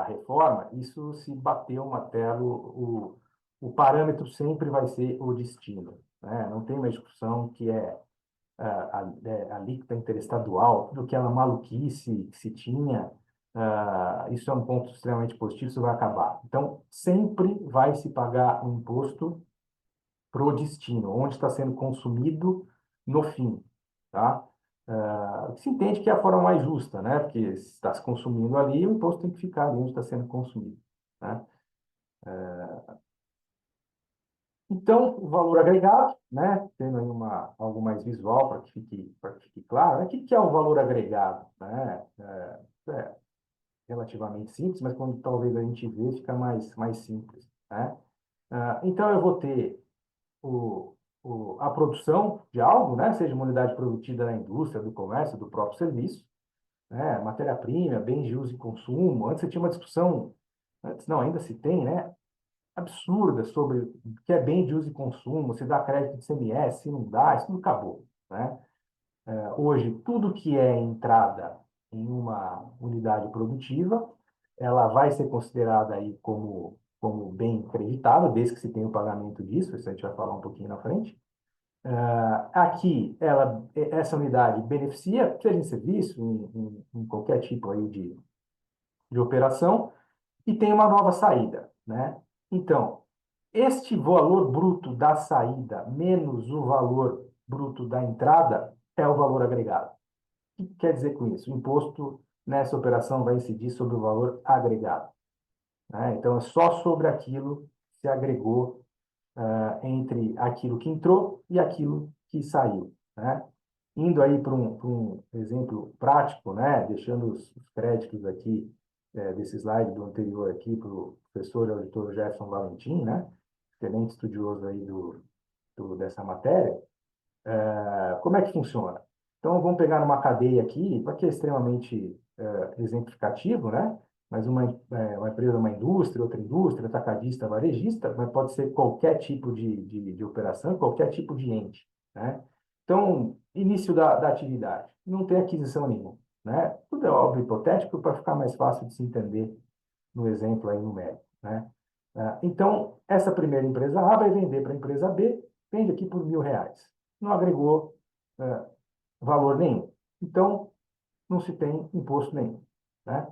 reforma, isso se bateu o martelo, o parâmetro sempre vai ser o destino, né? Não tem uma discussão que a alíquota interestadual, tudo aquela maluquice que se tinha, isso é um ponto extremamente positivo, isso vai acabar. Então, sempre vai se pagar um imposto pro destino, onde está sendo consumido no fim, tá? Se entende que é a forma mais justa, né? Porque se está se consumindo ali, o imposto tem que ficar ali onde está sendo consumido, né? Então, o valor agregado, né? Tendo aí algo mais visual para que fique claro, né? O que é o valor agregado, né? É relativamente simples, mas quando talvez a gente vê, fica mais simples, né? Então, eu vou ter a produção de algo, né? Seja uma unidade produzida na indústria, do comércio, do próprio serviço, né? Matéria-prima, bens de uso e consumo. Antes você tinha uma discussão, antes não, ainda se tem, né? Absurda sobre o que é bem de uso e consumo, se dá crédito de ICMS, se não dá, isso tudo acabou, né? Hoje, tudo que é entrada em uma unidade produtiva, ela vai ser considerada aí como bem creditado, desde que se tenha o pagamento disso, isso a gente vai falar um pouquinho na frente. Aqui, essa unidade beneficia, seja em serviço, em qualquer tipo aí de operação, e tem uma nova saída, né? Então, este valor bruto da saída menos o valor bruto da entrada é o valor agregado. O que quer dizer com isso? O imposto nessa operação vai incidir sobre o valor agregado, né? Então, é só sobre aquilo que se agregou entre aquilo que entrou e aquilo que saiu, né? Indo aí para um exemplo prático, né? Deixando os créditos aqui desse slide do anterior aqui para o professor e auditor Jefferson Valentim, né? Excelente estudioso aí dessa matéria. Como é que funciona? Então, vamos pegar numa cadeia aqui, que é extremamente exemplificativo, né? Mas uma empresa, uma indústria, outra indústria, atacadista, varejista, mas pode ser qualquer tipo de operação, qualquer tipo de ente, né? Então, início da atividade, não tem aquisição nenhuma, né? Tudo é óbvio hipotético para ficar mais fácil de se entender no exemplo aí numérico, né? Então, essa primeira empresa A vai vender para a empresa B, vende aqui por R$ 1.000. Não agregou valor nenhum. Então, não se tem imposto nenhum, né?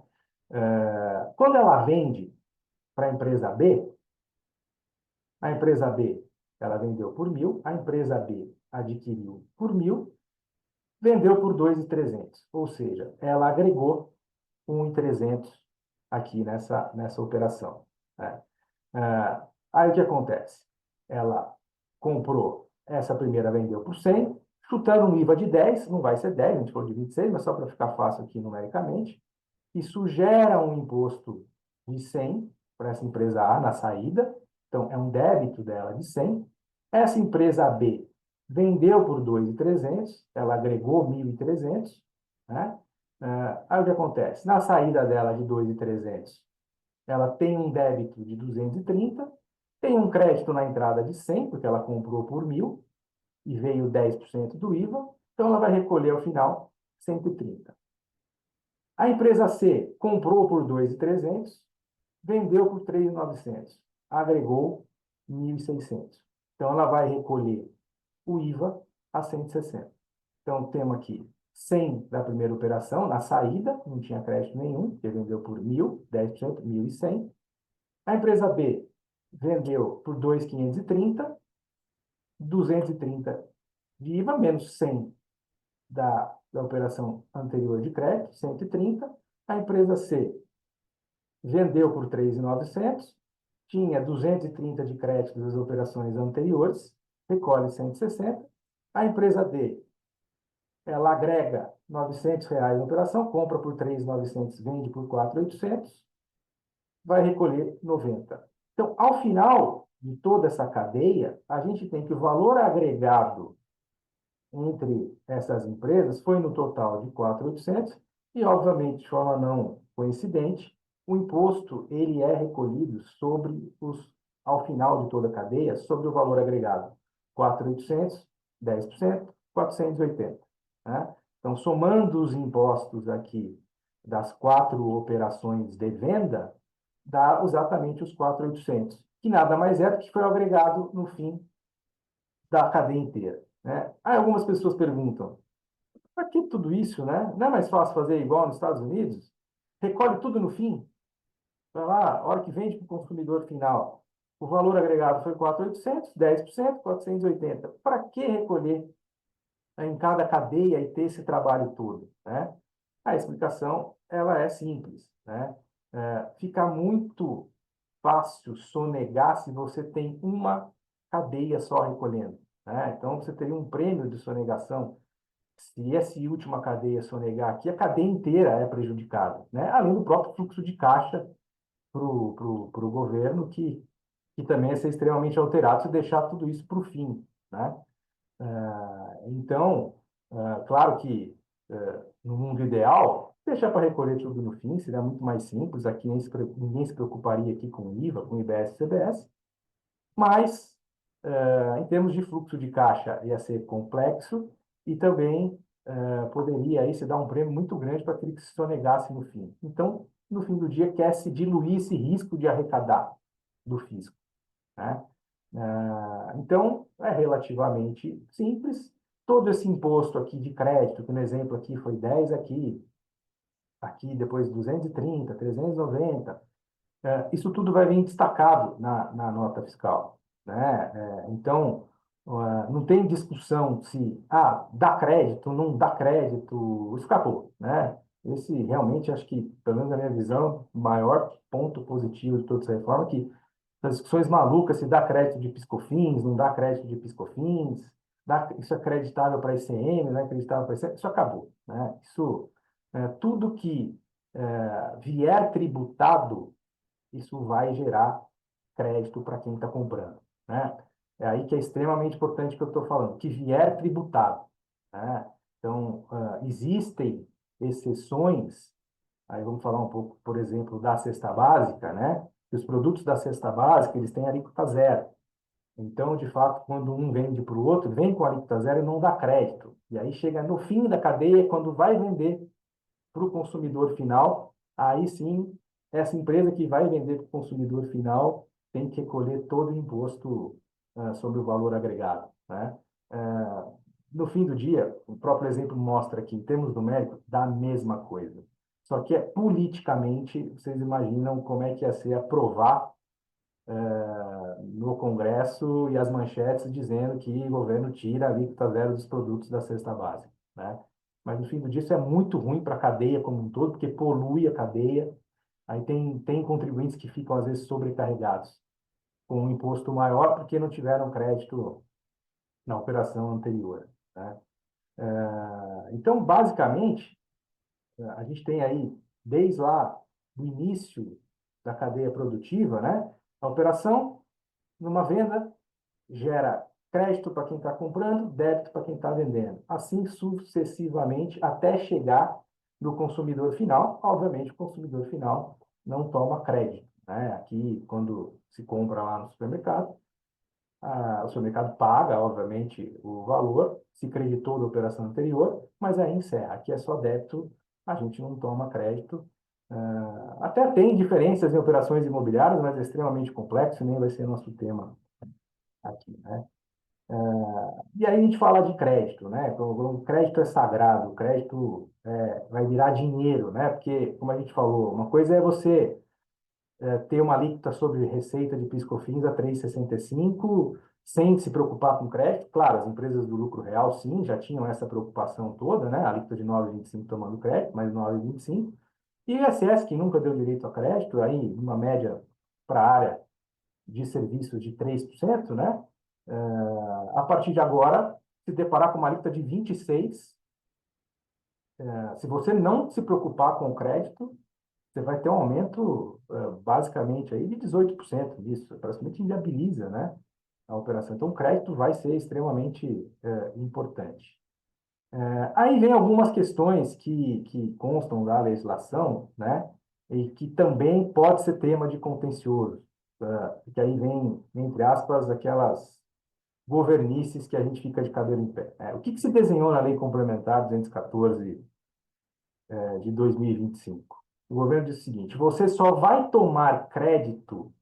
Quando ela vende para a empresa B, ela vendeu por 1.000, a empresa B adquiriu por 1.000, vendeu por 2.300, ou seja, ela agregou 1.300 aqui nessa operação, né? Aí o que acontece? Ela comprou, essa primeira vendeu por 100, chutando um IVA de 10, não vai ser 10, a gente falou de 26, mas só para ficar fácil aqui numericamente, isso gera um imposto de 100 para essa empresa A na saída, então é um débito dela de 100. Essa empresa B vendeu por 2.300, ela agregou 1.300, né? Aí o que acontece? Na saída dela de 2.300, ela tem um débito de 230, tem um crédito na entrada de 100, porque ela comprou por 1.000 e veio 10% do IVA, então ela vai recolher ao final 130. A empresa C comprou por 2.300, vendeu por 3.900, agregou 1.600. Então ela vai recolher o IVA a 160. Então temos aqui 100 da primeira operação, na saída, não tinha crédito nenhum, porque vendeu por 1.000, 10%, 1.100. A empresa B vendeu por 2.530, 230 de IVA, menos 100 da operação anterior de crédito, 130. A empresa C vendeu por 3.900, tinha 230 de crédito das operações anteriores, recolhe 160. A empresa D, ela agrega R$ 900 na operação, compra por 3.900, vende por 4.800, vai recolher 90. Então, ao final de toda essa cadeia, a gente tem que o valor agregado entre essas empresas foi no total de 4.800 e, obviamente, de forma não coincidente, o imposto ele é recolhido ao final de toda a cadeia, sobre o valor agregado. 4.800, 10%, 480. Né? Então, somando os impostos aqui das 4 operações de venda, dá exatamente os 4.800, que nada mais é do que foi agregado no fim da cadeia inteira, né? Aí algumas pessoas perguntam, para que tudo isso, né? Não é mais fácil fazer igual nos Estados Unidos? Recolhe tudo no fim, vai lá, a hora que vende para o consumidor final. O valor agregado foi 4.800, 10%, 480. Para que recolher em cada cadeia e ter esse trabalho todo, né? A explicação, ela é simples, né? Fica muito fácil sonegar se você tem uma cadeia só recolhendo, né? Então, você teria um prêmio de sonegação. Se essa última cadeia sonegar aqui, a cadeia inteira é prejudicada, né? Além do próprio fluxo de caixa para o governo, que também ia ser extremamente alterado se deixar tudo isso para o fim, né? Então, claro que no mundo ideal, deixar para recolher tudo no fim seria muito mais simples. Aqui ninguém se preocuparia aqui com IVA, com IBS e CBS, mas em termos de fluxo de caixa ia ser complexo e também poderia aí se dar um prêmio muito grande para aquele que se sonegasse no fim. Então, no fim do dia, quer se diluir esse risco de arrecadar do fisco, né? Então, é relativamente simples. Todo esse imposto aqui de crédito, que no exemplo aqui foi 10 aqui depois 230, 390, isso tudo vai vir destacado na nota fiscal, né? Então, não tem discussão se dá crédito, não dá crédito, isso acabou, né? Esse realmente, acho que, pelo menos na minha visão, o maior ponto positivo de toda essa reforma é que as discussões malucas, se dá crédito de PiscoFins, não dá crédito de PiscoFins, isso é acreditável para ICM, não é acreditável para ICM, isso acabou, né? Isso, tudo que vier tributado, isso vai gerar crédito para quem está comprando, né? É aí que é extremamente importante que eu estou falando, que vier tributado, né? Então, existem exceções, aí vamos falar um pouco, por exemplo, da cesta básica, né? Que os produtos da cesta básica, eles têm alíquota zero. Então, de fato, quando um vende para o outro, vem com alíquota zero e não dá crédito. E aí chega no fim da cadeia, quando vai vender para o consumidor final, aí sim, essa empresa que vai vender para o consumidor final tem que recolher todo o imposto sobre o valor agregado, né? No fim do dia, o próprio exemplo mostra que, em termos numéricos, dá a mesma coisa. Só que politicamente, vocês imaginam como é que ia ser aprovar no Congresso e as manchetes dizendo que o governo tira a alíquota zero dos produtos da cesta básica, né? Mas no fim do dia isso é muito ruim para a cadeia como um todo, porque polui a cadeia. Aí tem contribuintes que ficam às vezes sobrecarregados com um imposto maior porque não tiveram crédito na operação anterior, né? Então, basicamente, a gente tem aí, desde lá do início da cadeia produtiva, né? A operação numa venda gera crédito para quem está comprando, débito para quem está vendendo. Assim sucessivamente até chegar no consumidor final. Obviamente, o consumidor final não toma crédito, né? Aqui, quando se compra lá no supermercado, o supermercado paga, obviamente, o valor, se creditou da operação anterior, mas aí encerra. Aqui é só débito, a gente não toma crédito. Até tem diferenças em operações imobiliárias, mas é extremamente complexo, nem vai ser nosso tema aqui, né? E aí a gente fala de crédito, né? O crédito é sagrado, o crédito vai virar dinheiro, né? Porque, como a gente falou, uma coisa é você ter uma alíquota sobre receita de PIS/COFINS a 3,65, sem se preocupar com crédito. Claro, as empresas do lucro real, sim, já tinham essa preocupação toda, né? A alíquota de 9,25 tomando crédito, mas 9,25. E o ISS, que nunca deu direito a crédito, aí, uma média para a área de serviços de 3%, né? A partir de agora, se deparar com uma alíquota de 26%, se você não se preocupar com o crédito, você vai ter um aumento, basicamente, aí de 18% disso. Praticamente inviabiliza, né, a operação. Então, o crédito vai ser extremamente importante. Aí vem algumas questões que constam da legislação, né, e que também pode ser tema de contencioso. Que aí vem, entre aspas, aquelas governices que a gente fica de cabelo em pé. O que se desenhou na Lei Complementar 214 de 2025? O governo diz o seguinte: você só vai tomar crédito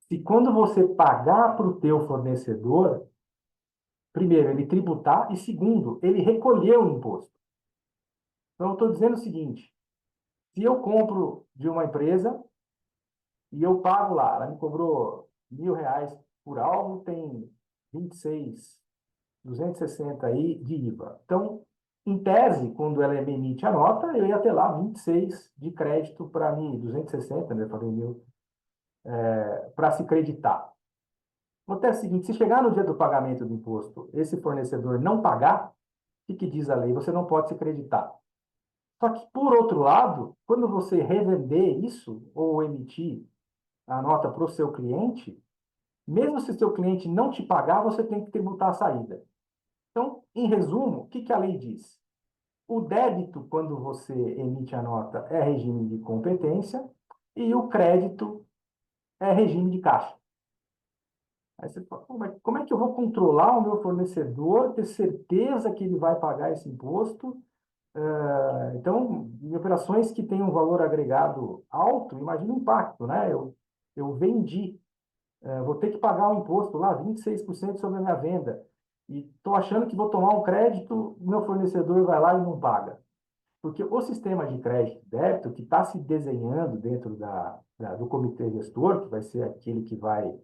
se quando você pagar para o teu fornecedor, primeiro, ele tributar e segundo, ele recolher o imposto. Então, eu estou dizendo o seguinte: se eu compro de uma empresa e eu pago lá, ela me cobrou R$ 1.000 por algo, tem 26, 260 aí de IVA. Então, em tese, quando ela me emite a nota, eu ia ter lá 26 de crédito para mim, 260, né? Eu falei mil, para se creditar. Acontece o seguinte: se chegar no dia do pagamento do imposto, esse fornecedor não pagar, o que diz a lei? Você não pode se creditar. Só que, por outro lado, quando você revender isso ou emitir a nota para o seu cliente, mesmo se seu cliente não te pagar, você tem que tributar a saída. Então, em resumo, o que a lei diz? O débito, quando você emite a nota, é regime de competência e o crédito é regime de caixa. Aí você fala: como é que eu vou controlar o meu fornecedor, ter certeza que ele vai pagar esse imposto? Então, em operações que têm um valor agregado alto, imagina o impacto, né? Eu vendi, vou ter que pagar um imposto lá, 26% sobre a minha venda, e estou achando que vou tomar um crédito, meu fornecedor vai lá e não paga. Porque o sistema de crédito e débito que está se desenhando dentro do comitê gestor, que vai ser aquele que vai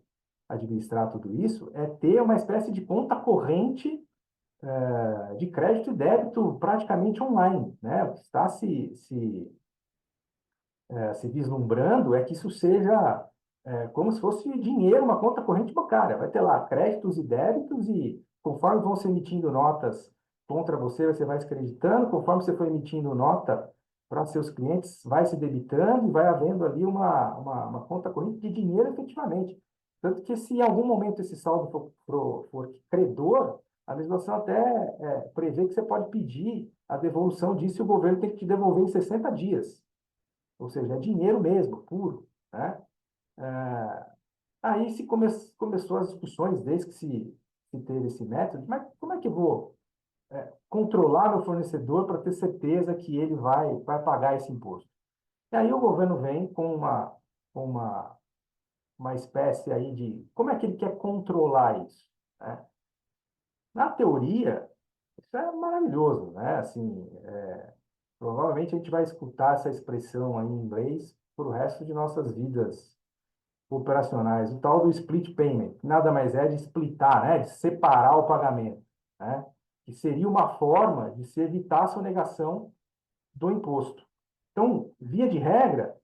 administrar tudo isso, é ter uma espécie de conta corrente de crédito e débito praticamente online, né? O que está se vislumbrando é que isso seja como se fosse dinheiro, uma conta corrente bancária. Vai ter lá créditos e débitos e conforme vão se emitindo notas contra você, você vai se creditando. Conforme você for emitindo nota para seus clientes vai se debitando e vai havendo ali uma conta corrente de dinheiro efetivamente. Tanto que se em algum momento esse saldo for credor, a legislação até prevê que você pode pedir a devolução disso e o governo tem que te devolver em 60 dias. Ou seja, é dinheiro mesmo, puro, né? Aí se começou as discussões desde que se teve esse método, mas como é que eu vou controlar meu fornecedor para ter certeza que ele vai pagar esse imposto? E aí o governo vem com uma espécie aí de... Como é que ele quer controlar isso, né? Na teoria, isso é maravilhoso, né? Assim, provavelmente a gente vai escutar essa expressão aí em inglês para o resto de nossas vidas operacionais, o tal do split payment, que nada mais é de splitar, né? De separar o pagamento, né? Que seria uma forma de se evitar a sonegação do imposto. Então, via de regra,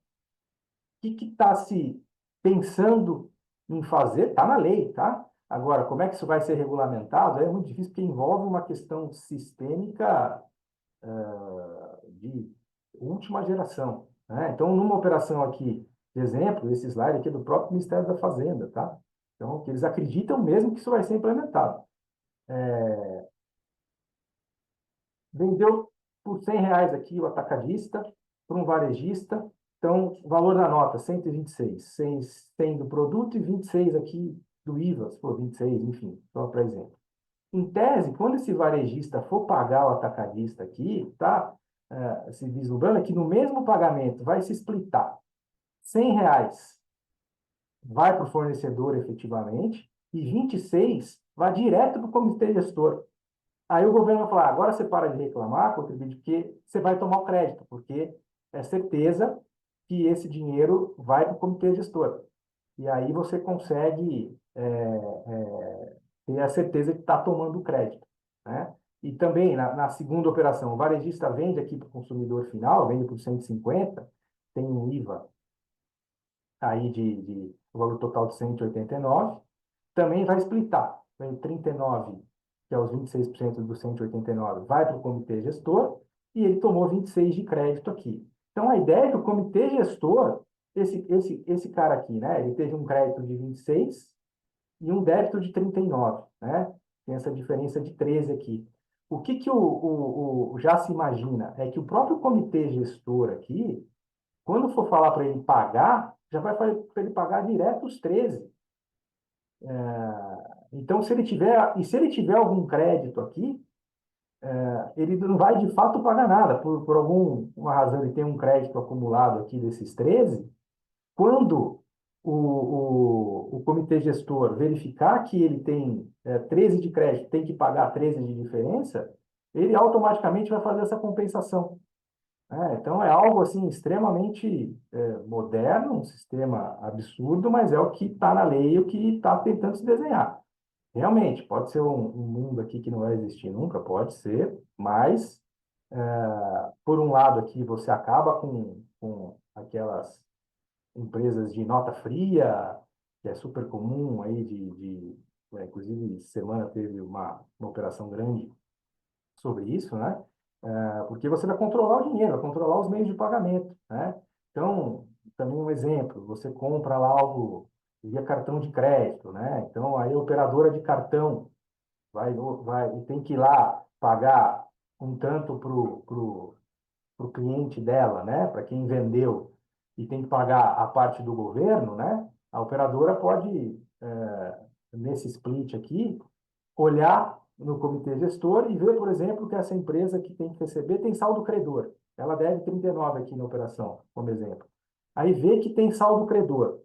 o que está se pensando em fazer? Está na lei, tá? Agora, como é que isso vai ser regulamentado? É muito difícil, porque envolve uma questão sistêmica de última geração, né? Então, numa operação aqui, de exemplo, esse slide aqui é do próprio Ministério da Fazenda, tá? Então, que eles acreditam mesmo que isso vai ser implementado. Vendeu por R$ 100 aqui o atacadista para um varejista. Então, o valor da nota, 126. 100 do produto e 26 aqui do IVA, se for 26, enfim, só para exemplo. Em tese, quando esse varejista for pagar o atacadista aqui, tá? Se vislumbrando que no mesmo pagamento vai se splitar R$ 100 vai para o fornecedor efetivamente e 26 vai direto para o comitê gestor. Aí o governo vai falar, agora você para de reclamar, contribuinte, porque você vai tomar o crédito, porque é certeza que esse dinheiro vai para o comitê gestor. E aí você consegue ter a certeza que está tomando o crédito, né? E também, na segunda operação, o varejista vende aqui para o consumidor final, vende por 150, tem um IVA aí de o valor total de 189, também vai splitar. Vem 39, que é os 26% do 189, vai para o comitê gestor, e ele tomou 26 de crédito aqui. Então, a ideia é que o comitê gestor, esse cara aqui, né, ele teve um crédito de 26 e um débito de 39, né? Tem essa diferença de 13 aqui. O que já se imagina é que o próprio comitê gestor aqui, quando for falar para ele pagar, já vai para ele pagar direto os 13. Então, se ele tiver algum crédito aqui, ele não vai de fato pagar nada. Por alguma razão, ele tem um crédito acumulado aqui desses 13. Quando o comitê gestor verificar que ele tem 13 de crédito, tem que pagar 13 de diferença, ele automaticamente vai fazer essa compensação. Então, é algo assim extremamente moderno, um sistema absurdo, mas é o que está na lei, o que está tentando se desenhar. Realmente, pode ser um mundo aqui que não vai existir nunca, pode ser, mas, por um lado aqui, você acaba com aquelas empresas de nota fria, que é super comum aí inclusive, semana teve uma operação grande sobre isso, né? Porque você vai controlar o dinheiro, vai controlar os meios de pagamento, né? Então, também um exemplo, você compra lá algo via cartão de crédito, né? Então, aí a operadora de cartão e tem que ir lá pagar um tanto pro cliente dela, né? Para quem vendeu, e tem que pagar a parte do governo, né? A operadora pode, nesse split aqui, olhar no comitê gestor e ver, por exemplo, que essa empresa que tem que receber tem saldo credor. Ela deve 39 aqui na operação, como exemplo. Aí vê que tem saldo credor.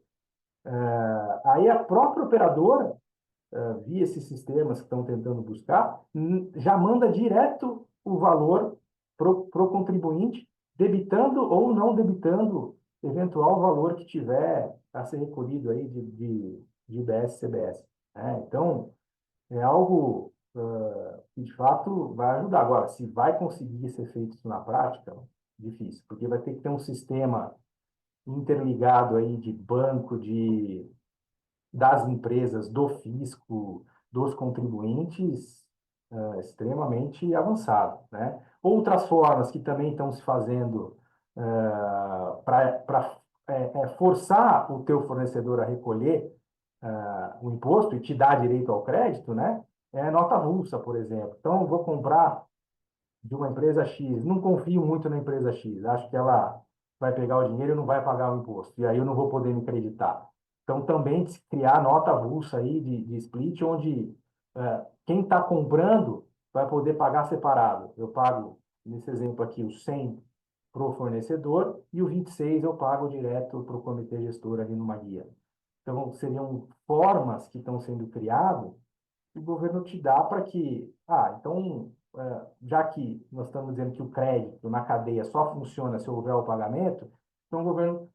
Aí a própria operadora, via esses sistemas que estão tentando buscar, já manda direto o valor pro contribuinte, debitando ou não debitando eventual valor que tiver a ser recolhido aí de IBS, CBS. Então, é algo que, de fato, vai ajudar. Agora, se vai conseguir ser feito isso na prática, difícil, porque vai ter que ter um sistema interligado aí de banco, das empresas, do fisco, dos contribuintes, extremamente avançado, né? Outras formas que também estão se fazendo para forçar o teu fornecedor a recolher o imposto e te dar direito ao crédito, né? É nota avulsa, por exemplo. Então, eu vou comprar de uma empresa X, não confio muito na empresa X, acho que ela vai pegar o dinheiro e não vai pagar o imposto, e aí eu não vou poder me creditar. Então, também se criar nota avulsa aí de split, onde quem está comprando vai poder pagar separado. Eu pago, nesse exemplo aqui, o 100 para o fornecedor e o 26 eu pago direto para o comitê gestor ali numa guia. Então, seriam formas que estão sendo criadas que o governo te dá para que, então, já que nós estamos dizendo que o crédito na cadeia só funciona se houver o pagamento, então o governo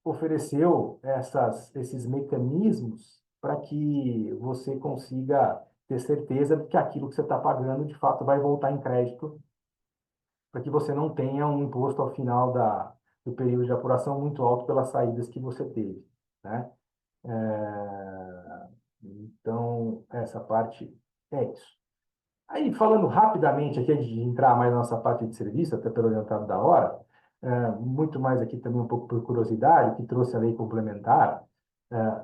ofereceu esses mecanismos para que você consiga ter certeza de que aquilo que você está pagando, de fato, vai voltar em crédito, para que você não tenha um imposto ao final do período de apuração muito alto pelas saídas que você teve, né? Então, essa parte é isso. Aí, falando rapidamente aqui, antes de entrar mais na nossa parte de serviço, até pelo adiantado da hora, muito mais aqui também um pouco por curiosidade, que trouxe a lei complementar,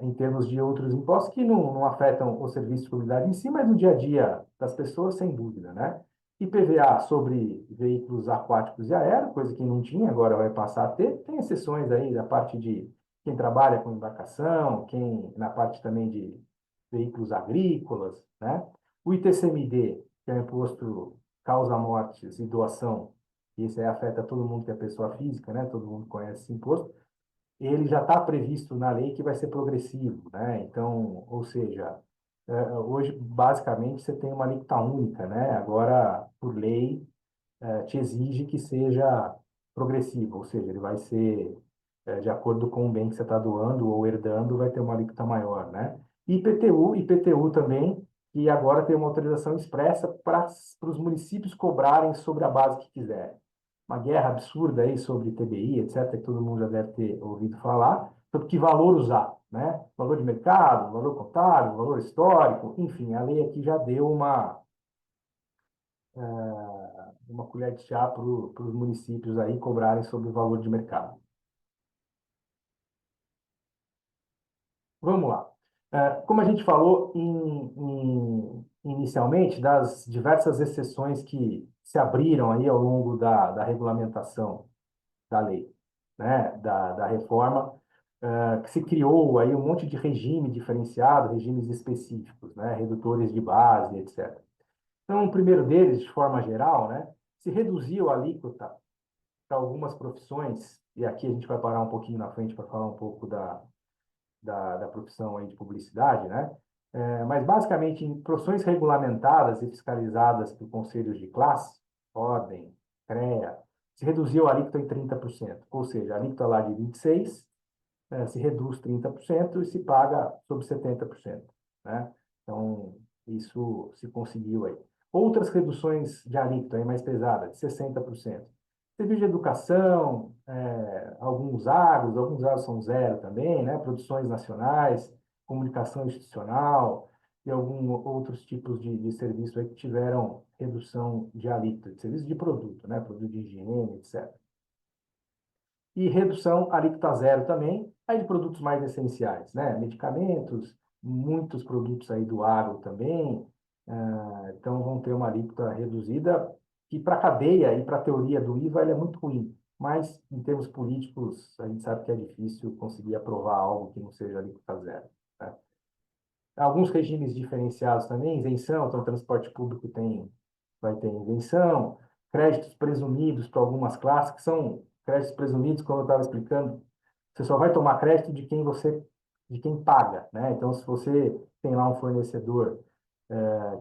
em termos de outros impostos que não afetam o serviço de publicidade em si, mas no dia a dia das pessoas, sem dúvida, né? IPVA sobre veículos aquáticos e aéreos, coisa que não tinha, agora vai passar a ter. Tem exceções aí da parte de quem trabalha com embarcação, quem na parte também de veículos agrícolas, né? O ITCMD, que é o imposto causa-mortes e doação, e esse aí afeta todo mundo que é pessoa física, né? Todo mundo conhece esse imposto. Ele já está previsto na lei que vai ser progressivo, né? Então, ou seja, hoje basicamente você tem uma alíquota única, né? Agora, por lei, te exige que seja progressivo, ou seja, ele vai ser de acordo com o bem que você está doando ou herdando, vai ter uma alíquota maior, né? E IPTU também, que agora tem uma autorização expressa para os municípios cobrarem sobre a base que quiserem. Uma guerra absurda aí sobre TBI, etc., que todo mundo já deve ter ouvido falar, sobre que valor usar, né? Valor de mercado, valor contábil, valor histórico, enfim, a lei aqui já deu uma colher de chá para os municípios aí cobrarem sobre o valor de mercado. Vamos lá. Como a gente falou inicialmente, das diversas exceções que se abriram aí ao longo da regulamentação da lei, né, da reforma, que se criou aí um monte de regime diferenciado, regimes específicos, né, redutores de base, etc. Então, o primeiro deles, de forma geral, né, se reduziu a alíquota para algumas profissões, e aqui a gente vai parar um pouquinho na frente para falar um pouco da profissão aí de publicidade, né? Mas, basicamente, em profissões regulamentadas e fiscalizadas por conselhos de classe, ordem, CREA, se reduziu a alíquota em 30%, ou seja, a alíquota lá de 26%, se reduz 30% e se paga sobre 70%, né? Então, isso se conseguiu aí. Outras reduções de alíquota aí mais pesadas, de 60%. Serviço de educação, alguns agros são zero também, né? Produções nacionais, comunicação institucional e alguns outros tipos de serviço aí que tiveram redução de alíquota, de serviço de produto, né? Produto de higiene, etc. E redução alíquota zero também, aí de produtos mais essenciais, né? Medicamentos, muitos produtos aí do agro também, então vão ter uma alíquota reduzida, que para a cadeia e para a teoria do IVA ela é muito ruim, mas em termos políticos a gente sabe que é difícil conseguir aprovar algo que não seja alíquota zero, né? Alguns regimes diferenciados também, isenção, então o transporte público vai ter isenção, créditos presumidos para algumas classes, que são créditos presumidos, como eu estava explicando, você só vai tomar crédito de quem paga, né? Então, se você tem lá um fornecedor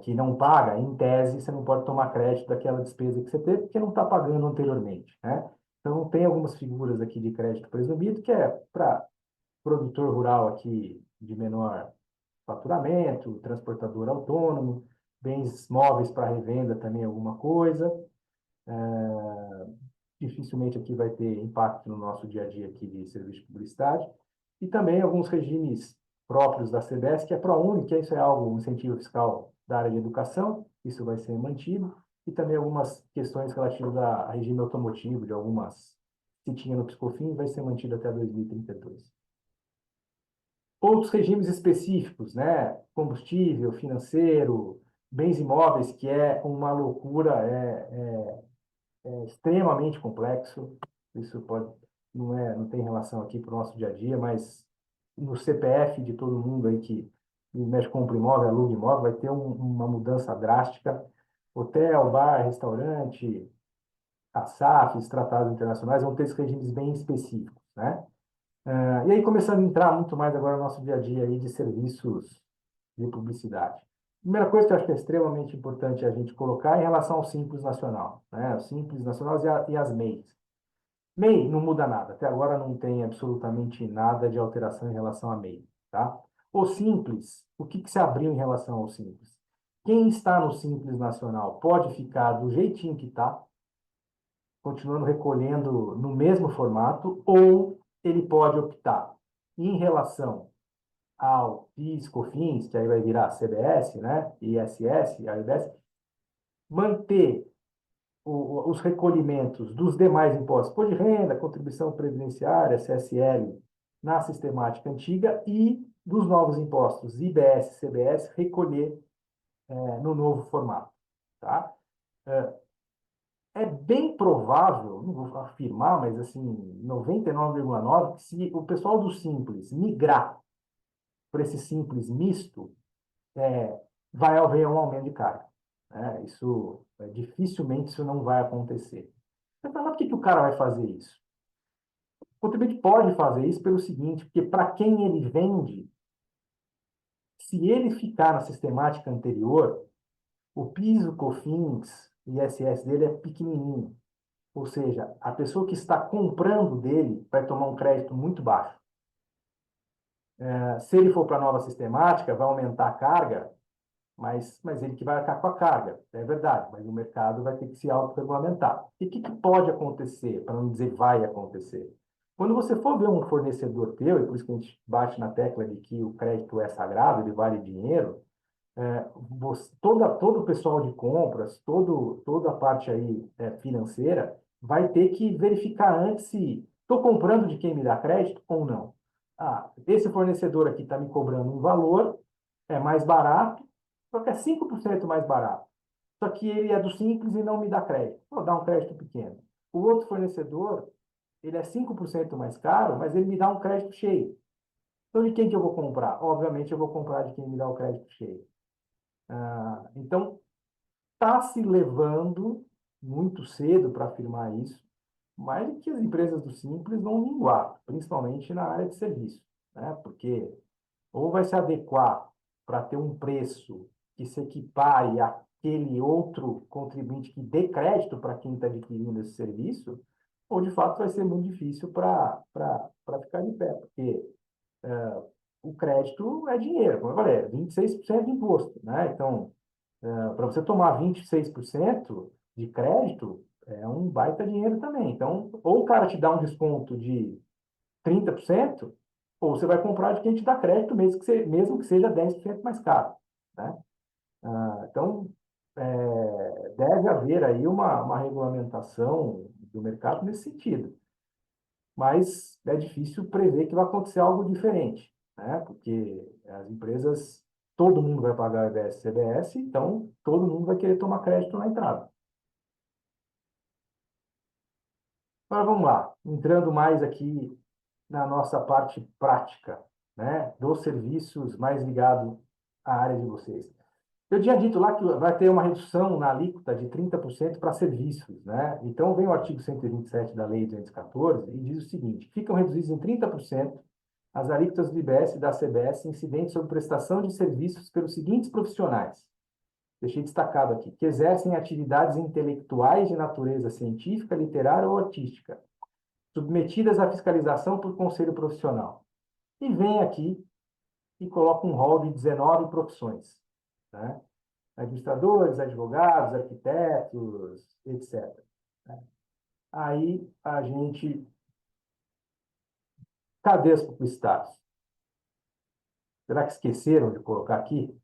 que não paga, em tese, você não pode tomar crédito daquela despesa que você teve, porque não está pagando anteriormente, né? Então, tem algumas figuras aqui de crédito presumido, que é para produtor rural aqui de menor faturamento, transportador autônomo, bens móveis para revenda também alguma coisa. Dificilmente aqui vai ter impacto no nosso dia a dia aqui de serviço de publicidade. E também alguns regimes próprios da CBS, que é ProUni, que isso é algo, um incentivo fiscal da área de educação, isso vai ser mantido, e também algumas questões relativas a regime automotivo, de algumas se tinha no PiscoFins vai ser mantido até 2032. Outros regimes específicos, né? Combustível, financeiro, bens imóveis, que é uma loucura, é extremamente complexo. Isso não tem relação aqui para o nosso dia a dia, mas no CPF de todo mundo aí que mexe com compra imóvel, aluga imóvel, vai ter uma mudança drástica. Hotel, bar, restaurante, CASAFs, tratados internacionais, vão ter esses regimes bem específicos, né? E aí, começando a entrar muito mais agora no nosso dia a dia aí de serviços de publicidade. Primeira coisa que eu acho que é extremamente importante a gente colocar é em relação ao Simples Nacional, né? O Simples Nacional e as MEIs. MEI não muda nada, até agora não tem absolutamente nada de alteração em relação à MEI, tá? O Simples, o que se abriu em relação ao Simples? Quem está no Simples Nacional pode ficar do jeitinho que está, continuando recolhendo no mesmo formato, ou ele pode optar em relação ao PIS, COFINS, que aí vai virar CBS, né? ISS, AIBS, manter os recolhimentos dos demais impostos, imposto de renda, contribuição previdenciária, CSL, na sistemática antiga e dos novos impostos, IBS, CBS, recolher no novo formato. Tá? É bem provável, não vou afirmar, mas assim, 99,9%, que se o pessoal do Simples migrar para esse Simples misto, vai haver um aumento de carga. Isso, dificilmente isso não vai acontecer. Você fala, por que o cara vai fazer isso? O contribuinte pode fazer isso pelo seguinte, porque para quem ele vende, se ele ficar na sistemática anterior, o PIS, o COFINS e ISS dele é pequenininho. Ou seja, a pessoa que está comprando dele vai tomar um crédito muito baixo. Se ele for para a nova sistemática, vai aumentar a carga, mas ele que vai arcar com a carga, é verdade, mas o mercado vai ter que se autorregulamentar. E o que pode acontecer, para não dizer vai acontecer? Quando você for ver um fornecedor teu, e por isso que a gente bate na tecla de que o crédito é sagrado, ele vale dinheiro, todo o pessoal de compras, toda a parte aí financeira, vai ter que verificar antes se estou comprando de quem me dá crédito ou não. Esse fornecedor aqui está me cobrando um valor, é mais barato, só que é 5% mais barato. Só que ele é do Simples e não me dá crédito. Vou dar um crédito pequeno. O outro fornecedor, ele é 5% mais caro, mas ele me dá um crédito cheio. Então, de quem que eu vou comprar? Obviamente, eu vou comprar de quem me dá o crédito cheio. Então, está se levando muito cedo para afirmar isso, mas que as empresas do Simples vão minguar, principalmente na área de serviço, né? Porque ou vai se adequar para ter um preço que se equipare àquele outro contribuinte que dê crédito para quem está adquirindo esse serviço, ou de fato vai ser muito difícil para ficar de pé, porque o crédito é dinheiro, como eu falei, 26% de imposto, né? Então, para você tomar 26% de crédito, é um baita dinheiro também. Então, ou o cara te dá um desconto de 30%, ou você vai comprar de quem te dá crédito, mesmo que seja 10% mais caro, né? Então, deve haver aí uma regulamentação do mercado nesse sentido. Mas é difícil prever que vai acontecer algo diferente, né? Porque as empresas, todo mundo vai pagar IBS e CBS, então todo mundo vai querer tomar crédito na entrada. Agora vamos lá, entrando mais aqui na nossa parte prática, né? Dos serviços mais ligados à área de vocês. Eu tinha dito lá que vai ter uma redução na alíquota de 30% para serviços, né? Então, vem o artigo 127 da Lei 214 e diz o seguinte: ficam reduzidos em 30% as alíquotas do IBS e da CBS incidentes sobre prestação de serviços pelos seguintes profissionais. Deixei destacado aqui, que exercem atividades intelectuais de natureza científica, literária ou artística, submetidas à fiscalização por conselho profissional. E vem aqui e coloca um rol de 19 profissões, né? Administradores, advogados, arquitetos, etc. Aí a gente... Cadê os publicitários? Será que esqueceram de colocar aqui?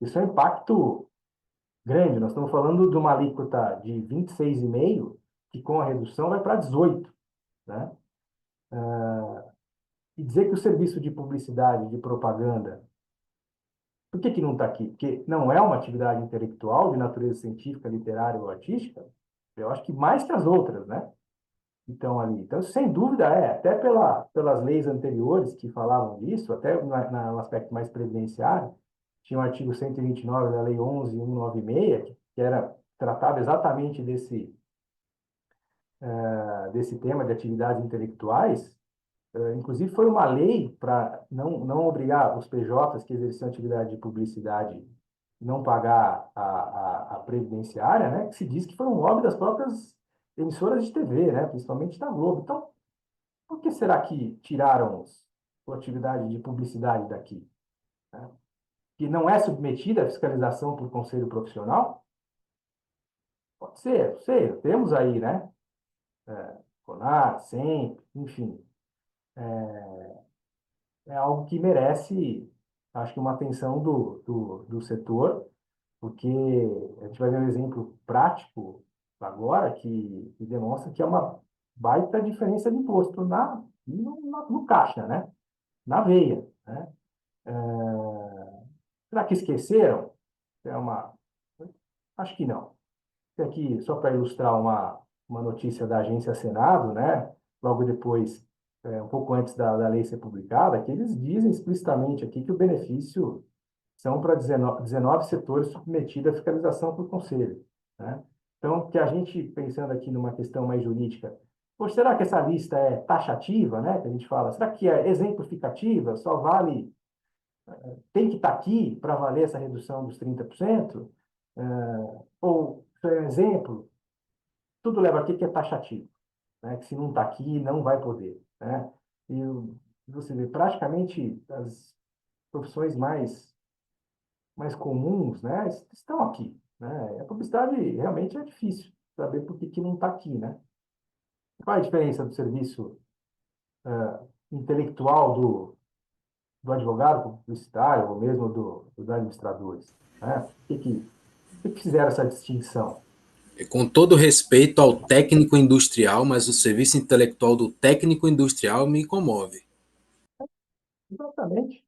Isso é um impacto grande. Nós estamos falando de uma alíquota de 26,5%, que com a redução vai para 18%. né? E dizer que o serviço de publicidade, de propaganda, por que não está aqui? Porque não é uma atividade intelectual de natureza científica, literária ou artística? Eu acho que mais que as outras, né? Então, ali. Então, sem dúvida, até pelas leis anteriores que falavam disso, até no aspecto mais previdenciário, tinha o artigo 129 da Lei 11.196, que tratava exatamente desse tema de atividades intelectuais. Inclusive, foi uma lei para não obrigar os PJs que exerciam atividade de publicidade não pagar a previdenciária, né? Que se diz que foi um lobby das próprias emissoras de TV, né? Principalmente da Globo. Então, por que será que tiraram a atividade de publicidade daqui? Né? Que não é submetida à fiscalização por conselho profissional? Pode ser, não sei. Temos aí, né? CONAR, sempre, enfim. É algo que merece, acho que, uma atenção do setor, porque a gente vai ver um exemplo prático agora que demonstra que é uma baita diferença de imposto no caixa, né? Na veia, né? Será que esqueceram? É uma... Acho que não. Aqui, só para ilustrar uma notícia da Agência Senado, né? Logo depois, um pouco antes da lei ser publicada, que eles dizem explicitamente aqui que o benefício são para 19 setores submetidos à fiscalização por conselho, né? Então, que a gente, pensando aqui numa questão mais jurídica, poxa, será que essa lista é taxativa, né? Que a gente fala, será que é exemplificativa? Só vale, tem que estar aqui para valer essa redução dos 30%? Ou, por exemplo, tudo leva aqui que é taxativo, né? Que se não está aqui, não vai poder, né? E você vê, praticamente as profissões mais comuns, né, estão aqui, né? A publicidade realmente é difícil saber por que não está aqui, né? Qual é a diferença do serviço intelectual do advogado publicitário ou mesmo dos administradores, né? Por que fizeram essa distinção? Com todo respeito ao técnico industrial, mas o serviço intelectual do técnico industrial me comove. Exatamente.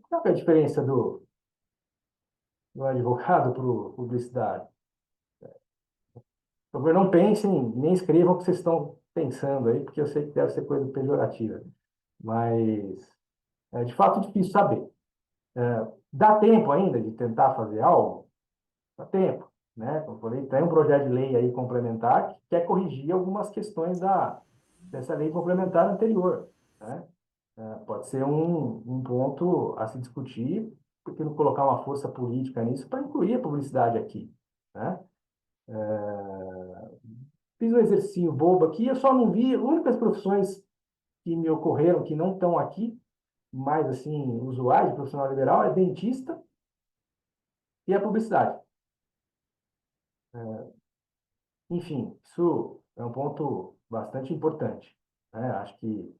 Qual é a diferença do advogado para publicidade? Por favor, não pensem, nem escrevam o que vocês estão pensando aí, porque eu sei que deve ser coisa pejorativa. Mas é de fato difícil saber. Dá tempo ainda de tentar fazer algo? Dá tempo, né? Como eu falei, tem um projeto de lei aí complementar que quer corrigir algumas questões dessa lei complementar anterior, né? Pode ser um ponto a se discutir, porque não colocar uma força política nisso para incluir a publicidade aqui, né? Fiz um exercício bobo aqui, eu só não vi, as únicas profissões que me ocorreram que não estão aqui, mais assim, usuário de profissional liberal, é dentista e a publicidade. Enfim, isso é um ponto bastante importante, né? Acho que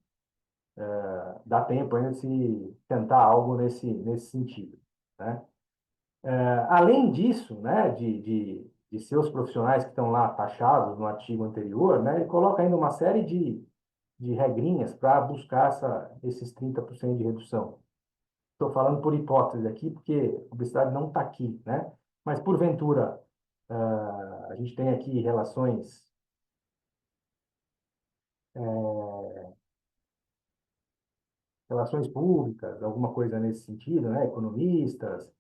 dá tempo ainda de se tentar algo nesse sentido, né? Além disso, né, de seus profissionais que estão lá taxados no artigo anterior, né, ele coloca ainda uma série de regrinhas para buscar esses 30% de redução. Estou falando por hipótese aqui, porque a publicidade não está aqui, né? Mas, porventura, a gente tem aqui relações públicas, alguma coisa nesse sentido, né? Economistas,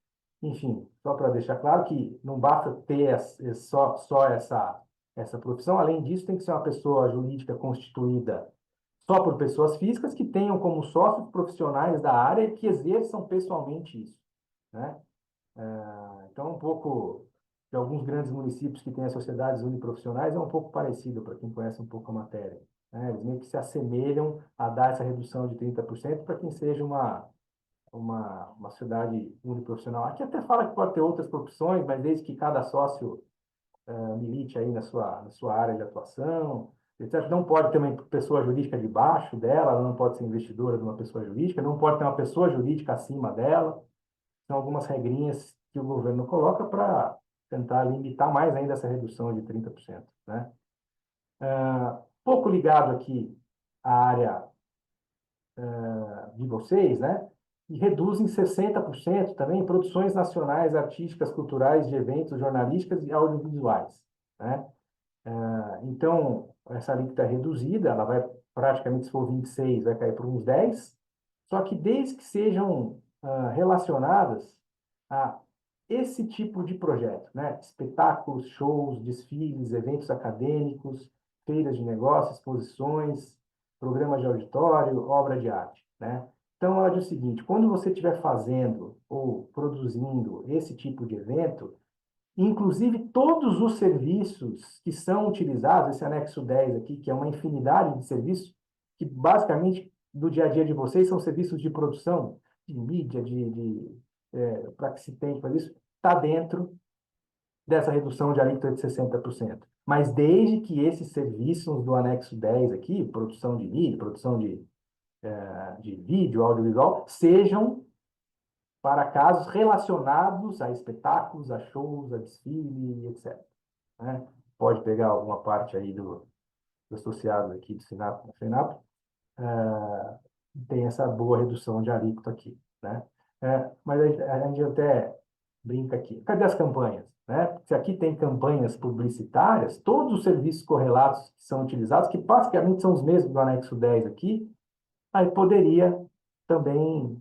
enfim, só para deixar claro que não basta ter só essa profissão, além disso, tem que ser uma pessoa jurídica constituída só por pessoas físicas que tenham como sócios profissionais da área e que exerçam pessoalmente isso, né? Então, um pouco de alguns grandes municípios que têm as sociedades uniprofissionais é um pouco parecido para quem conhece um pouco a matéria, né? Eles meio que se assemelham a dar essa redução de 30% para quem seja uma sociedade uniprofissional. Aqui até fala que pode ter outras profissões, mas desde que cada sócio milite aí na sua área de atuação, etc. Não pode ter uma pessoa jurídica debaixo dela, ela não pode ser investidora de uma pessoa jurídica, não pode ter uma pessoa jurídica acima dela. São algumas regrinhas que o governo coloca para tentar limitar mais ainda essa redução de 30%, né? Pouco ligado aqui a área de vocês, né? E reduz em 60% também produções nacionais, artísticas, culturais, de eventos, jornalísticas e audiovisuais, né? Então, essa alíquota é reduzida, ela vai praticamente, se for 26, vai cair para uns 10, só que desde que sejam relacionadas a esse tipo de projeto, né? Espetáculos, shows, desfiles, eventos acadêmicos, feiras de negócios, exposições, programas de auditório, obra de arte, né? Então, ela diz o seguinte, quando você estiver fazendo ou produzindo esse tipo de evento, inclusive todos os serviços que são utilizados, esse anexo 10 aqui, que é uma infinidade de serviços, que basicamente do dia a dia de vocês são serviços de produção, de mídia, para que se tem que fazer isso, está dentro dessa redução de alíquota de 60%. Mas desde que esses serviços do anexo 10 aqui, produção de mídia, produção de vídeo, audiovisual, sejam para casos relacionados a espetáculos, a shows, a desfile, etc. Né? Pode pegar alguma parte aí do associado aqui do FENAP, tem essa boa redução de alíquota aqui, né? Mas a gente até brinca aqui. Cadê as campanhas? Né? Se aqui tem campanhas publicitárias, todos os serviços correlatos que são utilizados, que basicamente são os mesmos do anexo 10 aqui, aí poderia também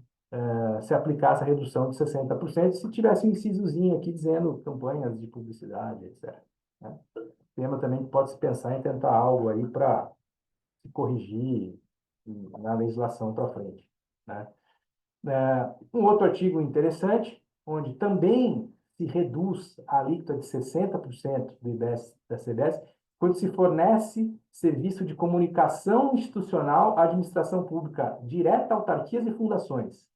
se aplicar essa redução de 60% se tivesse um incisozinho aqui dizendo campanhas de publicidade, etc. Né? Tema também que pode se pensar em tentar algo aí para se corrigir na legislação para frente. Né? Um outro artigo interessante, onde também se reduz a alíquota de 60% do IBS da CBS, quando se fornece serviço de comunicação institucional à administração pública direta a autarquias e fundações.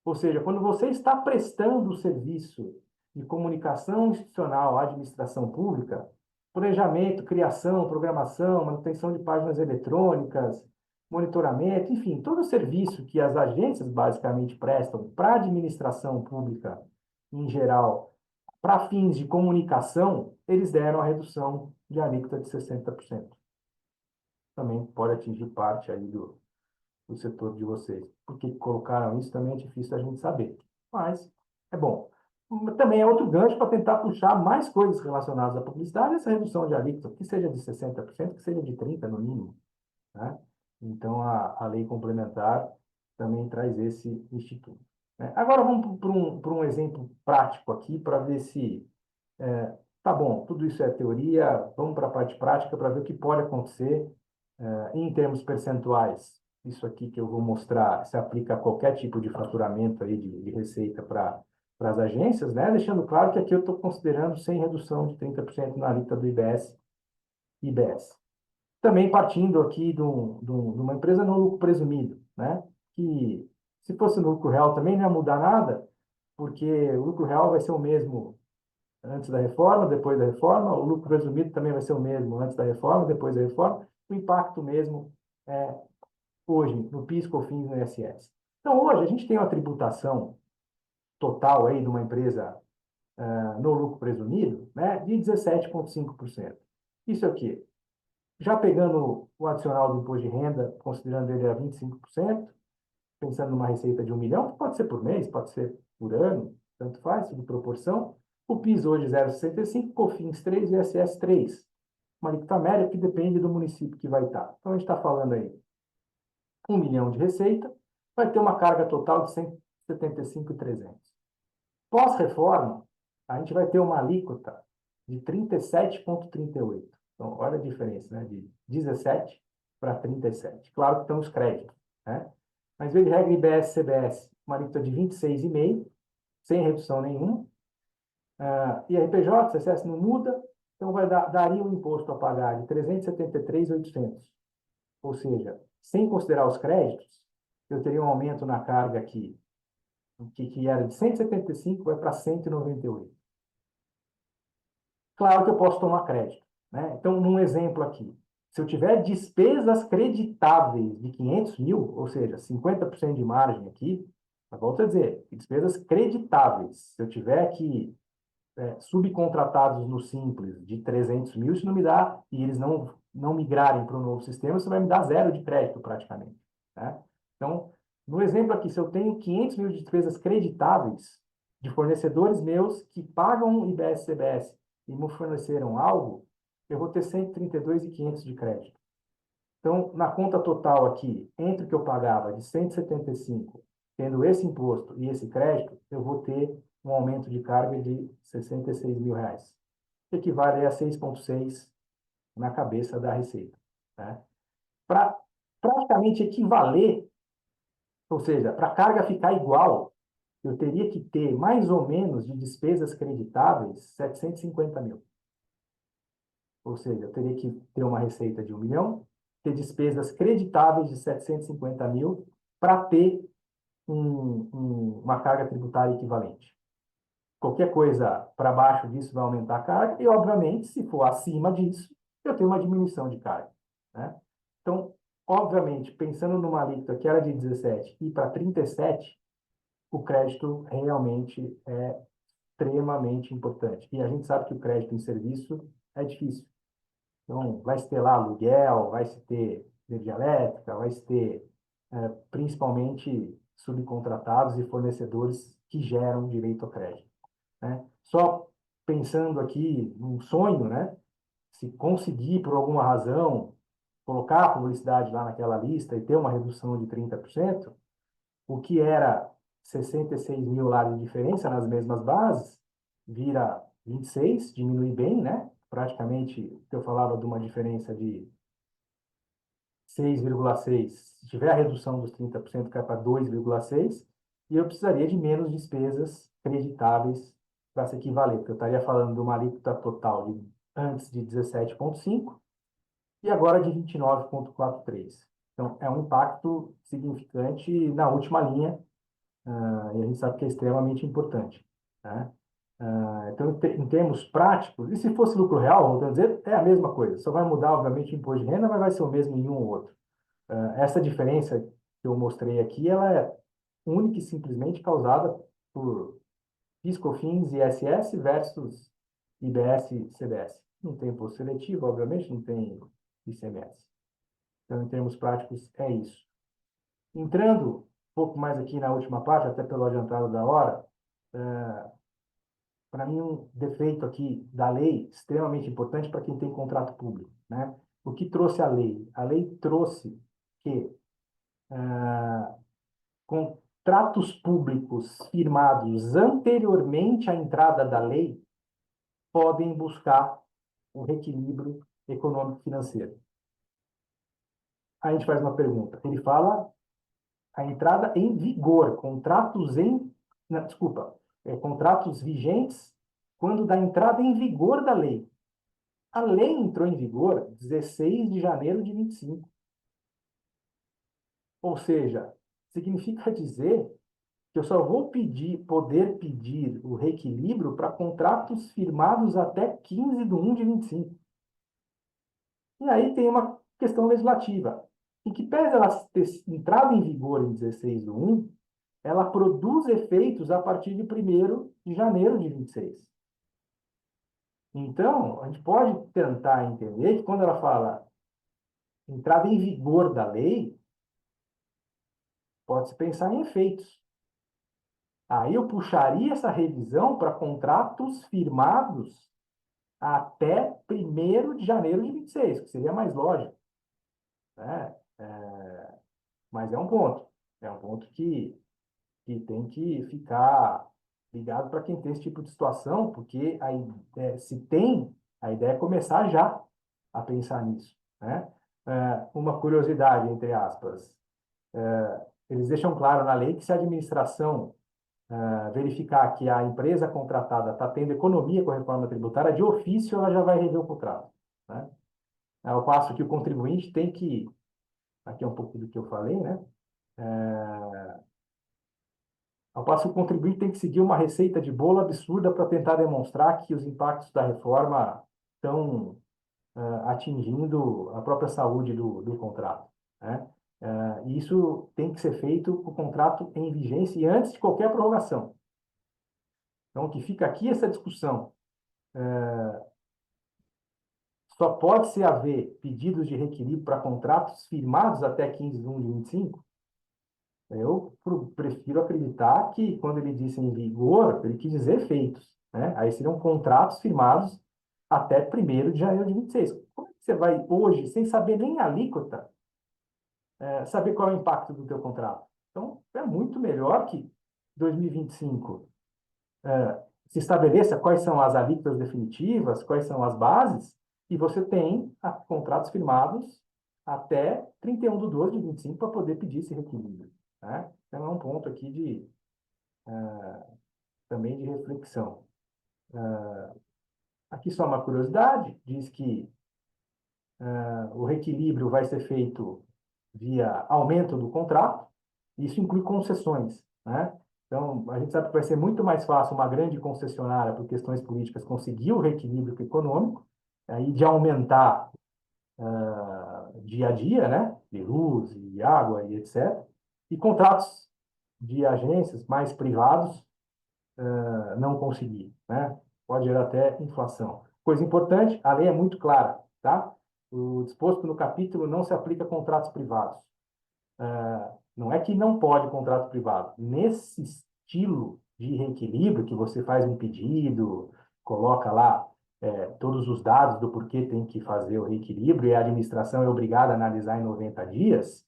Ou seja, quando você está prestando o serviço de comunicação institucional à administração pública, planejamento, criação, programação, manutenção de páginas eletrônicas, monitoramento, enfim, todo o serviço que as agências basicamente prestam para a administração pública em geral, para fins de comunicação, eles deram a redução de alíquota de 60%. Também pode atingir parte aí do setor de vocês. Por que colocaram isso também é difícil a gente saber. Mas é bom. Também é outro gancho para tentar puxar mais coisas relacionadas à publicidade, essa redução de alíquota, que seja de 60%, que seja de 30% no mínimo. Né? Então, a lei complementar também traz esse instituto. Né? Agora, vamos para um exemplo prático aqui, para ver se... tá bom, tudo isso é teoria, vamos para a parte prática para ver o que pode acontecer em termos percentuais. Isso aqui que eu vou mostrar se aplica a qualquer tipo de faturamento aí de receita para as agências, né? Deixando claro que aqui eu estou considerando sem redução de 30% na alíquota do IBS e IBS. Também partindo aqui de uma empresa no lucro presumido, né? Que se fosse no lucro real também não ia mudar nada, porque o lucro real vai ser o mesmo antes da reforma, depois da reforma, o lucro presumido também vai ser o mesmo antes da reforma, depois da reforma, o impacto mesmo é hoje no PIS, COFINS e no ISS. Então, hoje, a gente tem uma tributação total aí de uma empresa no lucro presumido, né, de 17,5%. Isso é o quê? Já pegando o adicional do imposto de renda, considerando ele a 25%, pensando numa receita de 1 milhão, que pode ser por mês, pode ser por ano, tanto faz, de proporção. O PIS hoje 0,65%, COFINS 3% e ISS 3%. Uma alíquota média que depende do município que vai estar. Então, a gente está falando aí 1 milhão de receita, vai ter uma carga total de 175.300. Pós-reforma, a gente vai ter uma alíquota de 37,38. Então, olha a diferença, né? De 17 para 37. Claro que estão os créditos, né? Mas, via de regra, IBS, CBS, uma alíquota de 26,5, sem redução nenhuma. IRPJ, CSS não muda, então daria um imposto a pagar de 373.800. Ou seja, sem considerar os créditos, eu teria um aumento na carga aqui, que era de 175, vai para 198. Claro que eu posso tomar crédito, né? Então, num exemplo aqui, se eu tiver despesas creditáveis de 500 mil, ou seja, 50% de margem aqui, eu volto a dizer, despesas creditáveis, se eu tiver aqui subcontratados no Simples de 300 mil, isso não me dá, e eles não não migrarem para o novo sistema, você vai me dar 0 de crédito praticamente, né? Então, no exemplo aqui, se eu tenho 500 mil de despesas creditáveis de fornecedores meus que pagam IBS e CBS e me forneceram algo, eu vou ter 132.500 de crédito. Então, na conta total aqui, entre o que eu pagava de 175, tendo esse imposto e esse crédito, eu vou ter um aumento de carga de 66 mil reais, que equivale a 6,6 na cabeça da Receita, né? Para praticamente equivaler, ou seja, para a carga ficar igual, eu teria que ter mais ou menos de despesas creditáveis 750 mil. Ou seja, eu teria que ter uma receita de 1 milhão, ter despesas creditáveis de 750 mil para ter uma carga tributária equivalente. Qualquer coisa para baixo disso vai aumentar a carga e, obviamente, se for acima disso, eu tenho uma diminuição de carga, né? Então, obviamente, pensando numa alíquota que era de 17 e para 37, o crédito realmente é extremamente importante. E a gente sabe que o crédito em serviço é difícil. Então, vai se ter lá aluguel, vai se ter energia elétrica, vai se ter principalmente subcontratados e fornecedores que geram direito ao crédito, né? Só pensando aqui num sonho, né? Se conseguir, por alguma razão, colocar a publicidade lá naquela lista e ter uma redução de 30%, o que era 66 mil lá de diferença nas mesmas bases, vira 26, diminui bem, né? Praticamente, eu falava de uma diferença de 6,6. Se tiver a redução dos 30%, cai para 2,6, e eu precisaria de menos despesas creditáveis para se equivaler, porque eu estaria falando de uma alíquota total de antes de 17,5 e agora de 29,43. Então, é um impacto significante na última linha, e a gente sabe que é extremamente importante, né? Então, em termos práticos, e se fosse lucro real, vamos dizer, é a mesma coisa. Só vai mudar, obviamente, o imposto de renda, mas vai ser o mesmo em um ou outro. Essa diferença que eu mostrei aqui, ela é única e simplesmente causada por PIS/COFINS e ISS versus IBS e CBS. Não tem imposto seletivo, obviamente, não tem ICMS. Então, em termos práticos, é isso. Entrando um pouco mais aqui na última parte, até pelo adiantado da hora, para mim, um defeito aqui da lei extremamente importante para quem tem contrato público, né? O que trouxe a lei? A lei trouxe que contratos públicos firmados anteriormente à entrada da lei podem buscar o reequilíbrio econômico-financeiro. A gente faz uma pergunta. Ele fala a entrada em vigor, contratos não, desculpa, contratos vigentes quando da entrada em vigor da lei. A lei entrou em vigor 16 de janeiro de 25. Ou seja, significa dizer que eu só vou poder pedir o reequilíbrio para contratos firmados até 15 de 1 de 25. E aí tem uma questão legislativa. Em que pese ela ter entrado em vigor em 16 de 1, ela produz efeitos a partir de 1º de janeiro de 26. Então, a gente pode tentar entender que quando ela fala entrada em vigor da lei, pode-se pensar em efeitos. Aí eu puxaria essa revisão para contratos firmados até 1º de janeiro de 26, que seria mais lógico, né? Mas é um ponto. É um ponto que tem que ficar ligado para quem tem esse tipo de situação, porque aí, se tem, a ideia é começar já a pensar nisso, né? Uma curiosidade, entre aspas, eles deixam claro na lei que se a administração verificar que a empresa contratada está tendo economia com a reforma tributária, de ofício ela já vai rever o contrato, né? Ao passo que o contribuinte tem que, aqui é um pouco do que eu falei, né? Ao passo que o contribuinte tem que seguir uma receita de bolo absurda para tentar demonstrar que os impactos da reforma estão atingindo a própria saúde do contrato, né? E isso tem que ser feito com o contrato em vigência e antes de qualquer prorrogação. Então, o que fica aqui essa discussão só pode-se haver pedidos de reequilíbrio para contratos firmados até 15 de 1 de 25, eu prefiro acreditar que, quando ele disse em vigor, ele quis dizer efeitos, né? Aí seriam contratos firmados até 1º de janeiro de 26. Como é que você vai hoje, sem saber nem a alíquota, saber qual é o impacto do teu contrato? Então, é muito melhor que 2025 se estabeleça quais são as alíquotas definitivas, quais são as bases, e você tem contratos firmados até 31/12/25 para poder pedir esse reequilíbrio, né? Então, é um ponto aqui também de reflexão. Aqui só uma curiosidade, diz que o reequilíbrio vai ser feito via aumento do contrato, isso inclui concessões, né? Então, a gente sabe que vai ser muito mais fácil uma grande concessionária, por questões políticas, conseguir o reequilíbrio econômico, aí de aumentar dia a dia, né? De luz e água e etc. E contratos de agências mais privados não conseguir, né? Pode gerar até inflação. Coisa importante, a lei é muito clara, tá? O disposto no capítulo não se aplica a contratos privados. Não é que não pode contrato privado. Nesse estilo de reequilíbrio, que você faz um pedido, coloca lá todos os dados do porquê tem que fazer o reequilíbrio e a administração é obrigada a analisar em 90 dias,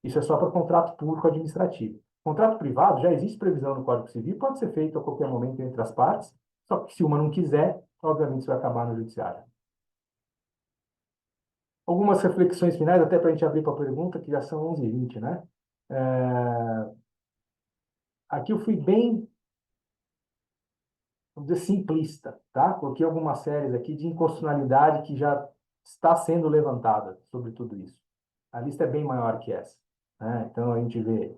isso é só para contrato público administrativo. Contrato privado, já existe previsão no Código Civil, pode ser feito a qualquer momento entre as partes, só que se uma não quiser, obviamente isso vai acabar no judiciário. Algumas reflexões finais, até para a gente abrir para a pergunta, que já são 11h20, né? Aqui eu fui bem, vamos dizer, simplista, tá? Coloquei algumas séries aqui de inconstitucionalidade que já está sendo levantada sobre tudo isso. A lista é bem maior que essa, né? Então, a gente vê,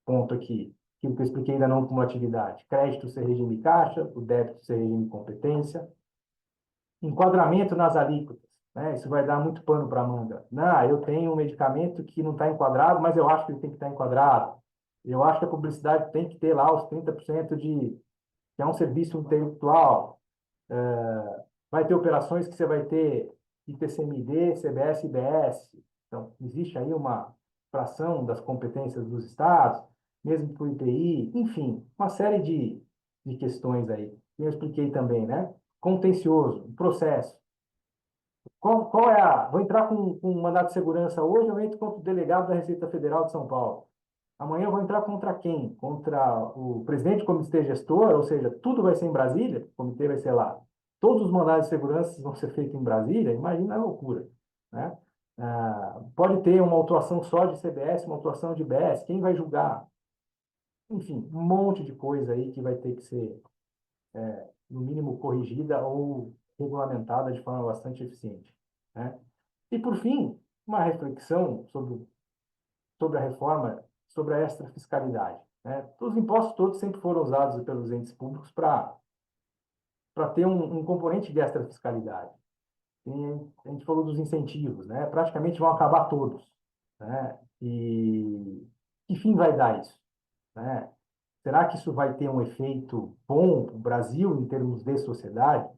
ponto aqui, aquilo que eu expliquei da não cumulatividade. Crédito ser regime caixa, o débito ser regime competência. Enquadramento nas alíquotas, né? Isso vai dar muito pano para a manga. Não, eu tenho um medicamento que não está enquadrado, mas eu acho que ele tem que estar enquadrado. Eu acho que a publicidade tem que ter lá os 30% que é um serviço intelectual. Vai ter operações que você vai ter ITCMD, CBS e IBS. Então, existe aí uma fração das competências dos estados, mesmo para o IPI, enfim, uma série de questões aí. Eu expliquei também, né? Contencioso, processo. Qual é a... Vou entrar com um mandado de segurança hoje, eu entro contra o delegado da Receita Federal de São Paulo. Amanhã eu vou entrar contra quem? Contra o presidente do comitê gestor, ou seja, tudo vai ser em Brasília, o comitê vai ser lá. Todos os mandados de segurança vão ser feitos em Brasília, imagina a loucura, né? Pode ter uma autuação só de CBS, uma autuação de IBS, quem vai julgar? Enfim, um monte de coisa aí que vai ter que ser, no mínimo, corrigida ou regulamentada de forma bastante eficiente, né? E, por fim, uma reflexão sobre a reforma, sobre a extrafiscalidade, né? Os impostos todos sempre foram usados pelos entes públicos para ter um componente de extrafiscalidade. E a gente falou dos incentivos, né? Praticamente vão acabar todos, né? E que fim vai dar isso, né? Será que isso vai ter um efeito bom para o Brasil em termos de sociedade?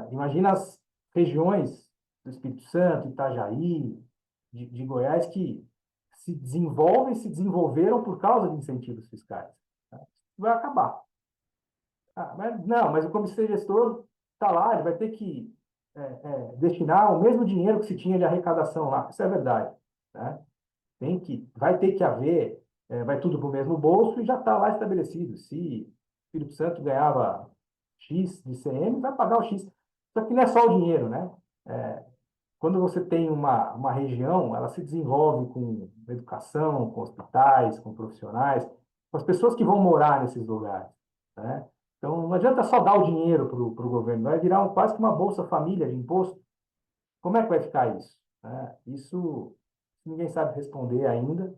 Imagina as regiões do Espírito Santo, Itajaí, de Goiás, que se desenvolveram por causa de incentivos fiscais. Vai acabar. Mas o comitê gestor está lá, ele vai ter que destinar o mesmo dinheiro que se tinha de arrecadação lá. Isso é verdade, né? Vai ter que haver, vai tudo para o mesmo bolso e já está lá estabelecido. Se o Espírito Santo ganhava X de CM, vai pagar o X. Só que não é só o dinheiro, né? Quando você tem uma região, ela se desenvolve com educação, com hospitais, com profissionais, com as pessoas que vão morar nesses lugares, né? Então, não adianta só dar o dinheiro para o governo, vai virar quase que uma Bolsa Família de imposto. Como é que vai ficar isso, né? Isso ninguém sabe responder ainda.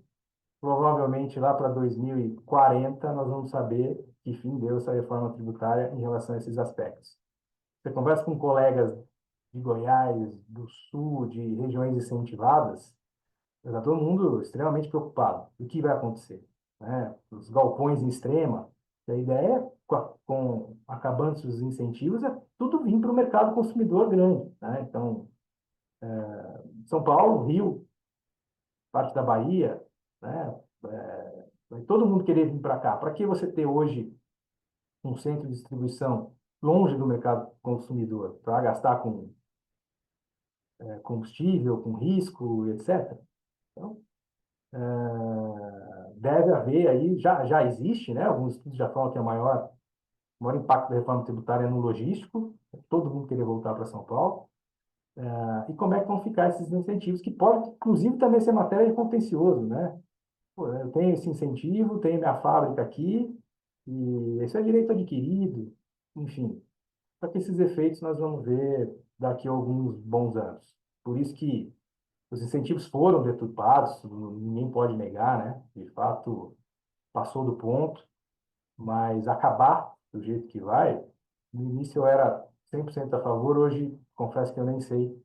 Provavelmente lá para 2040 nós vamos saber que fim deu essa reforma tributária em relação a esses aspectos. Você conversa com colegas de Goiás, do Sul, de regiões incentivadas, está todo mundo extremamente preocupado. O que vai acontecer, né? Os galpões em extrema, a ideia, acabando os incentivos, é tudo vir para o mercado consumidor grande, né? Então, São Paulo, Rio, parte da Bahia, né? Vai todo mundo querer vir para cá. Para que você ter hoje um centro de distribuição longe do mercado consumidor para gastar com combustível, com risco, etc. Então, deve haver aí, já existe, né? Alguns estudos já falam que o maior impacto da reforma tributária é no logístico, todo mundo querer voltar para São Paulo. E como é que vão ficar esses incentivos, que pode, inclusive, também ser matéria de contencioso, né? Pô, eu tenho esse incentivo, tenho minha fábrica aqui, e esse é direito adquirido, enfim. Só que esses efeitos nós vamos ver daqui a alguns bons anos. Por isso que os incentivos foram deturpados, ninguém pode negar, né? De fato, passou do ponto, mas acabar do jeito que vai, no início eu era 100% a favor, hoje confesso que eu nem sei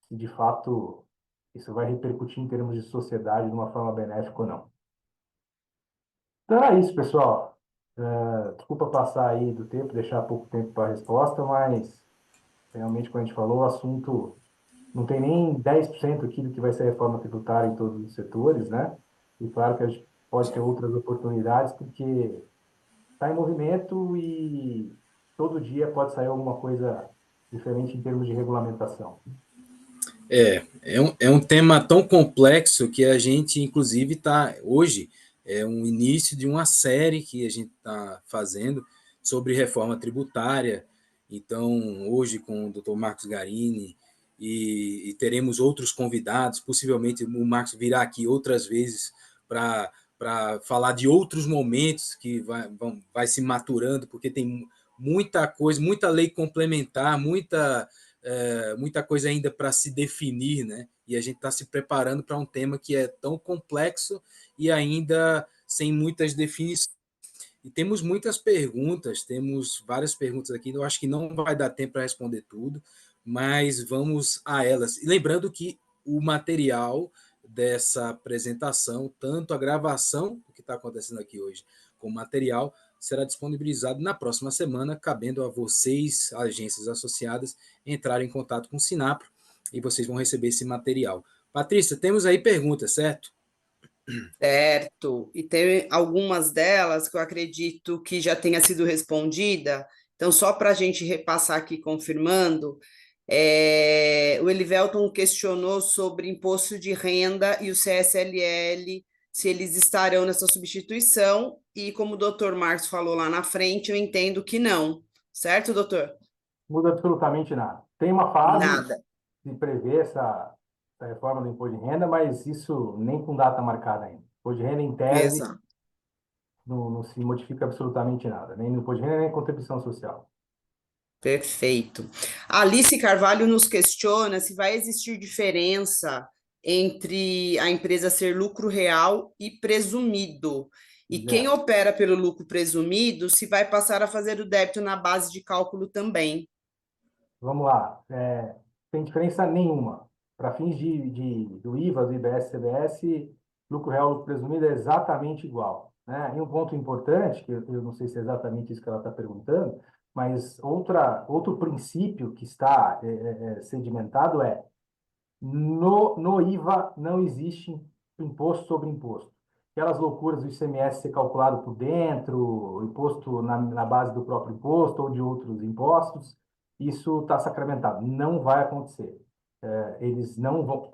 se de fato isso vai repercutir em termos de sociedade de uma forma benéfica ou não. Então é isso, pessoal. Desculpa passar aí do tempo, deixar pouco tempo para a resposta, mas realmente, como a gente falou, o assunto não tem nem 10% aqui do que vai ser a reforma tributária em todos os setores, né? E claro que a gente pode ter outras oportunidades, porque está em movimento e todo dia pode sair alguma coisa diferente em termos de regulamentação. É um tema tão complexo que a gente, inclusive, está hoje, é um início de uma série que a gente está fazendo sobre reforma tributária. Então, hoje com o Dr. Marcos Garini, e teremos outros convidados, possivelmente o Marcos virá aqui outras vezes para falar de outros momentos que vai se maturando, porque tem muita coisa, muita lei complementar, muita coisa ainda para se definir, né? E a gente está se preparando para um tema que é tão complexo e ainda sem muitas definições. E temos muitas perguntas, temos várias perguntas aqui, eu acho que não vai dar tempo para responder tudo, mas vamos a elas. E lembrando que o material dessa apresentação, tanto a gravação, o que está acontecendo aqui hoje, como o material, será disponibilizado na próxima semana, cabendo a vocês, agências associadas, entrarem em contato com o Sinapro e vocês vão receber esse material. Patrícia, temos aí perguntas, certo? Certo. E tem algumas delas que eu acredito que já tenha sido respondida. Então, só para a gente repassar aqui confirmando, o Elivelton questionou sobre imposto de renda e o CSLL, se eles estarão nessa substituição, e como o doutor Marcos falou lá na frente, eu entendo que não. Certo, doutor? Muda absolutamente nada. Tem uma fase Nada. de prever essa reforma do imposto de renda, mas isso nem com data marcada ainda. O imposto de renda, em tese, Exato. não se modifica absolutamente nada, nem no imposto de renda, nem em contribuição social. Perfeito. A Alice Carvalho nos questiona se vai existir diferença entre a empresa ser lucro real e presumido. E quem Zero. opera pelo lucro presumido, se vai passar a fazer o débito na base de cálculo também. Vamos lá. Tem diferença nenhuma. Para fins do IVA, do IBS, CBS, lucro real, lucro presumido é exatamente igual, né? E um ponto importante, que eu não sei se é exatamente isso que ela está perguntando, mas outro princípio que está sedimentado é no IVA não existe imposto sobre imposto. Aquelas loucuras do ICMS ser calculado por dentro, imposto na base do próprio imposto ou de outros impostos, isso está sacramentado. Não vai acontecer. Eles não vão.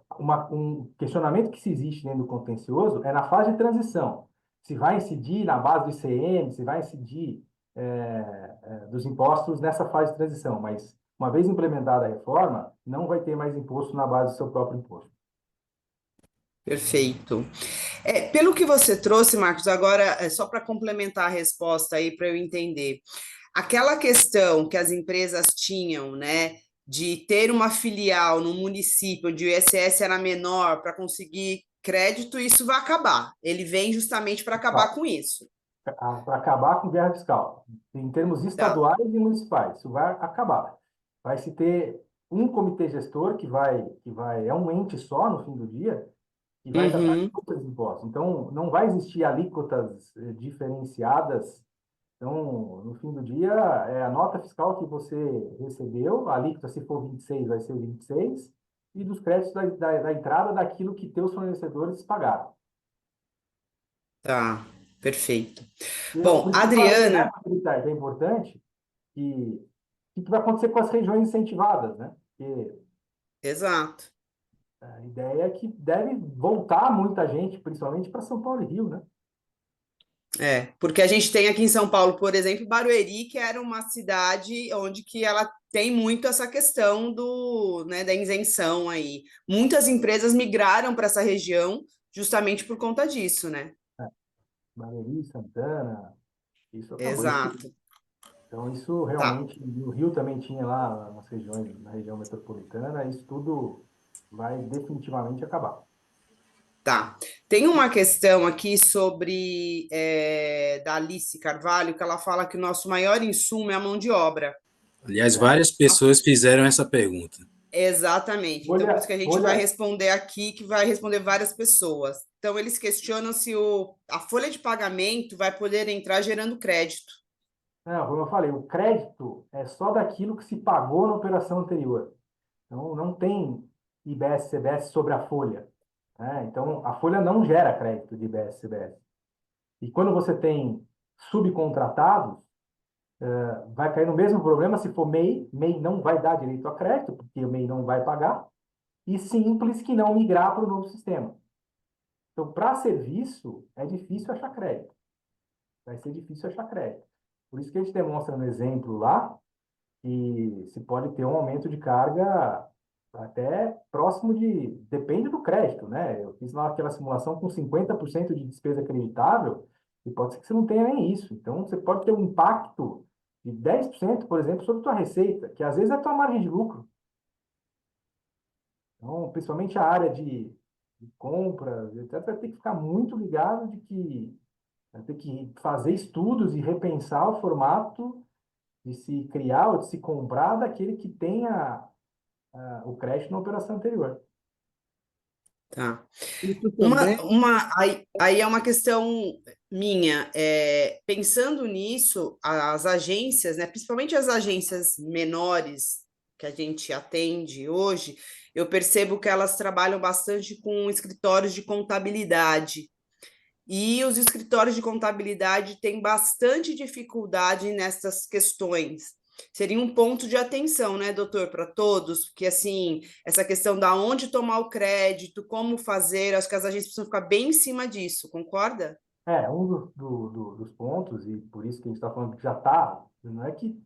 Um questionamento que se existe dentro do contencioso é na fase de transição. Se vai incidir na base do ICM, se vai incidir dos impostos nessa fase de transição, mas uma vez implementada a reforma, não vai ter mais imposto na base do seu próprio imposto. Perfeito. Pelo que você trouxe, Marcos, agora, só para complementar a resposta aí, para eu entender, aquela questão que as empresas tinham, né, de ter uma filial no município onde o ISS era menor para conseguir crédito, isso vai acabar. Ele vem justamente para acabar com isso. Para acabar com guerra fiscal, em termos Tá. estaduais e municipais, isso vai acabar. Vai se ter um comitê gestor é um ente só no fim do dia, que vai tratar de Uhum. todos os impostos. Então, não vai existir alíquotas diferenciadas. Então, no fim do dia, é a nota fiscal que você recebeu, a alíquota, se for 26, vai ser 26, e dos créditos da entrada daquilo que teus fornecedores pagaram. Tá, perfeito. Por Bom, isso que eu falei, né, Adriana, Patrícia, que é importante, que o que vai acontecer com as regiões incentivadas, né? Porque exato. a ideia é que deve voltar muita gente, principalmente para São Paulo e Rio, né? Porque a gente tem aqui em São Paulo, por exemplo, Barueri, que era uma cidade onde que ela tem muito essa questão né, da isenção aí. Muitas empresas migraram para essa região justamente por conta disso, né? Barueri, Santana, isso acabou. Exato. Então, isso Tá, realmente, no Rio também tinha lá nas regiões, na região metropolitana, isso tudo vai definitivamente acabar. tá. Tem uma questão aqui sobre da Alice Carvalho, que ela fala que o nosso maior insumo é a mão de obra. Aliás, várias pessoas fizeram essa pergunta. Exatamente. Então, por isso que a gente vai Folha, responder aqui, que vai responder várias pessoas. Então, eles questionam se a folha de pagamento vai poder entrar gerando crédito. não, como eu falei, o crédito é só daquilo que se pagou na operação anterior. Então, não tem IBS, CBS sobre a folha, né? Então, a folha não gera crédito de IBS, CBS. E quando você tem subcontratados, vai cair no mesmo problema se for MEI. MEI não vai dar direito a crédito, porque o MEI não vai pagar. E simples que não migrar para o novo sistema. Então, para serviço, é difícil achar crédito. Vai ser difícil achar crédito. Por isso que a gente demonstra no exemplo lá que se pode ter um aumento de carga até próximo de... Depende do crédito, né? Eu fiz lá aquela simulação com 50% de despesa acreditável e pode ser que você não tenha nem isso. Então, você pode ter um impacto de 10%, por exemplo, sobre a tua receita, que às vezes é a tua margem de lucro. Então, principalmente a área de compras, etc., vai ter que ficar muito ligado de que vai ter que fazer estudos e repensar o formato de se criar ou de se comprar daquele que tenha o crédito na operação anterior. Tá. Isso também, Aí é uma questão minha. Pensando nisso, as agências, né, principalmente as agências menores que a gente atende hoje, eu percebo que elas trabalham bastante com escritórios de contabilidade. E os escritórios de contabilidade têm bastante dificuldade nessas questões. Seria um ponto de atenção, né, doutor, para todos, porque assim, essa questão da onde tomar o crédito, como fazer, acho que as agências precisam ficar bem em cima disso, concorda? Um dos pontos, e por isso que a gente está falando que já está, não é que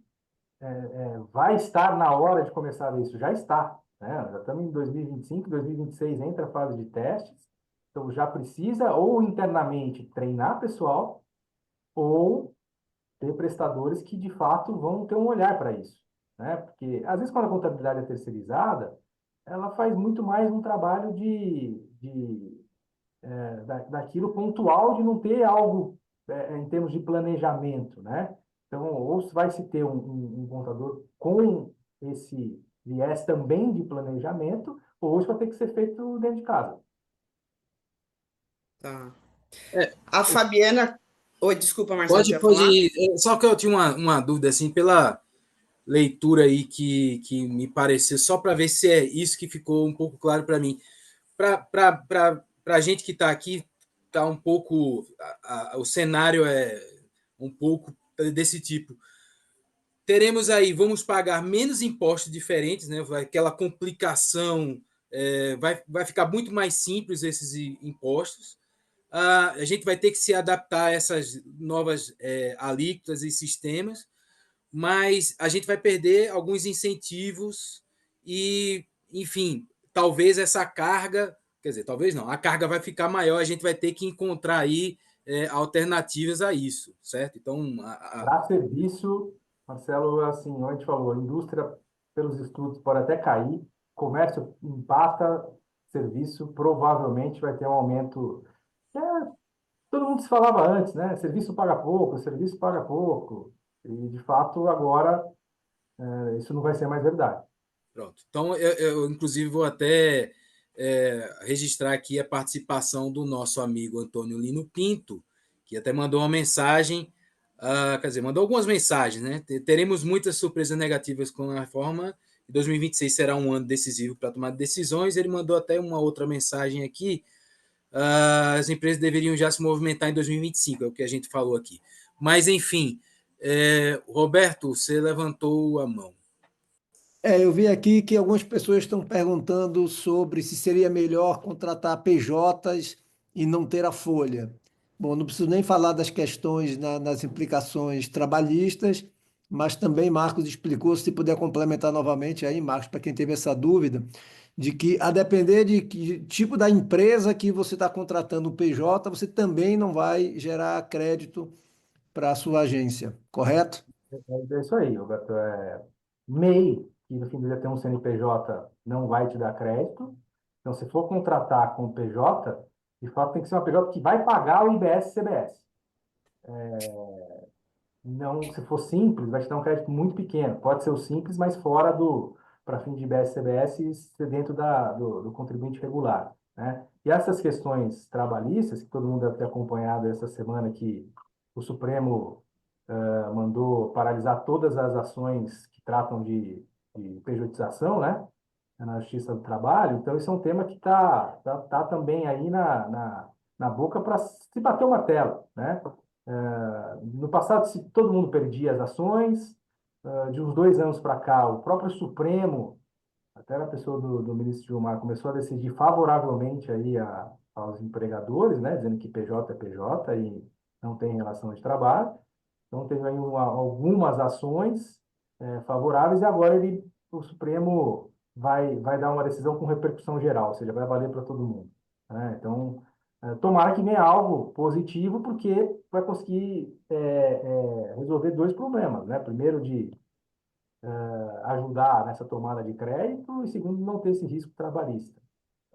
vai estar na hora de começar a ver isso, já está. Né? Já estamos em 2025, 2026 entra a fase de testes, então já precisa ou internamente treinar pessoal, ou ter prestadores que de fato vão ter um olhar para isso, né? Porque às vezes quando a contabilidade é terceirizada, ela faz muito mais um trabalho daquilo pontual de não ter algo em termos de planejamento, né? Então, ou se vai se ter um contador com esse viés também de planejamento, ou isso vai ter que ser feito dentro de casa. Tá. É, A Fabiana. Oi, desculpa, Marcelo, você pode, ia falar? pode. Só que eu tinha uma dúvida, assim, pela leitura aí que me pareceu, só para ver se é isso que ficou um pouco claro para mim. Para a gente que está aqui, tá um pouco. O cenário é um pouco desse tipo. Teremos aí, vamos pagar menos impostos diferentes, né? Aquela complicação vai ficar muito mais simples esses impostos. A gente vai ter que se adaptar a essas novas alíquotas e sistemas, mas a gente vai perder alguns incentivos e, enfim, talvez essa carga, quer dizer, talvez não, a carga vai ficar maior, a gente vai ter que encontrar aí alternativas a isso, certo? Então, Para serviço, Marcelo, assim, a gente falou, a indústria, pelos estudos, pode até cair, comércio empata, serviço provavelmente vai ter um aumento. Todo mundo se falava antes, né? Serviço paga pouco. E, de fato, agora, isso não vai ser mais verdade. pronto. Então, eu inclusive, vou até registrar aqui a participação do nosso amigo Antônio Lino Pinto, que até mandou uma mensagem, quer dizer, mandou algumas mensagens, né? Teremos muitas surpresas negativas com a reforma que 2026 será um ano decisivo para tomar decisões. Ele mandou até uma outra mensagem aqui. As empresas deveriam já se movimentar em 2025, é o que a gente falou aqui. Mas, enfim, Roberto, você levantou a mão. Eu vi aqui que algumas pessoas estão perguntando sobre se seria melhor contratar PJs e não ter a folha. Bom, não preciso nem falar das questões nas implicações trabalhistas, mas também Marcos explicou, se puder complementar novamente aí, Marcos, para quem teve essa dúvida, de que a depender de que tipo da empresa que você está contratando o PJ, você também não vai gerar crédito para a sua agência, correto? É isso aí, Roberto. MEI, que no fim do dia tem um CNPJ, não vai te dar crédito. Então, se for contratar com o PJ, de fato tem que ser uma PJ que vai pagar o IBS e CBS. Não, se for simples, vai te dar um crédito muito pequeno. Pode ser o simples, mas fora para fim de IBS e CBS, e ser dentro do contribuinte regular, né? E essas questões trabalhistas, que todo mundo deve ter acompanhado essa semana, que o Supremo mandou paralisar todas as ações que tratam de pejotização, né? Na Justiça do Trabalho. Então, isso é um tema que tá também aí na boca para se bater o martelo, né? No passado, se todo mundo perdia as ações, de uns 2 anos para cá, o próprio Supremo, até a pessoa do ministro Gilmar, começou a decidir favoravelmente aí aos empregadores, né? Dizendo que PJ é PJ e não tem relação de trabalho. Então, teve aí algumas ações favoráveis e agora o Supremo vai dar uma decisão com repercussão geral, ou seja, vai valer para todo mundo, né? Então, tomara que venha algo positivo, porque vai conseguir resolver dois problemas, né? Primeiro, de ajudar nessa tomada de crédito e segundo, não ter esse risco trabalhista,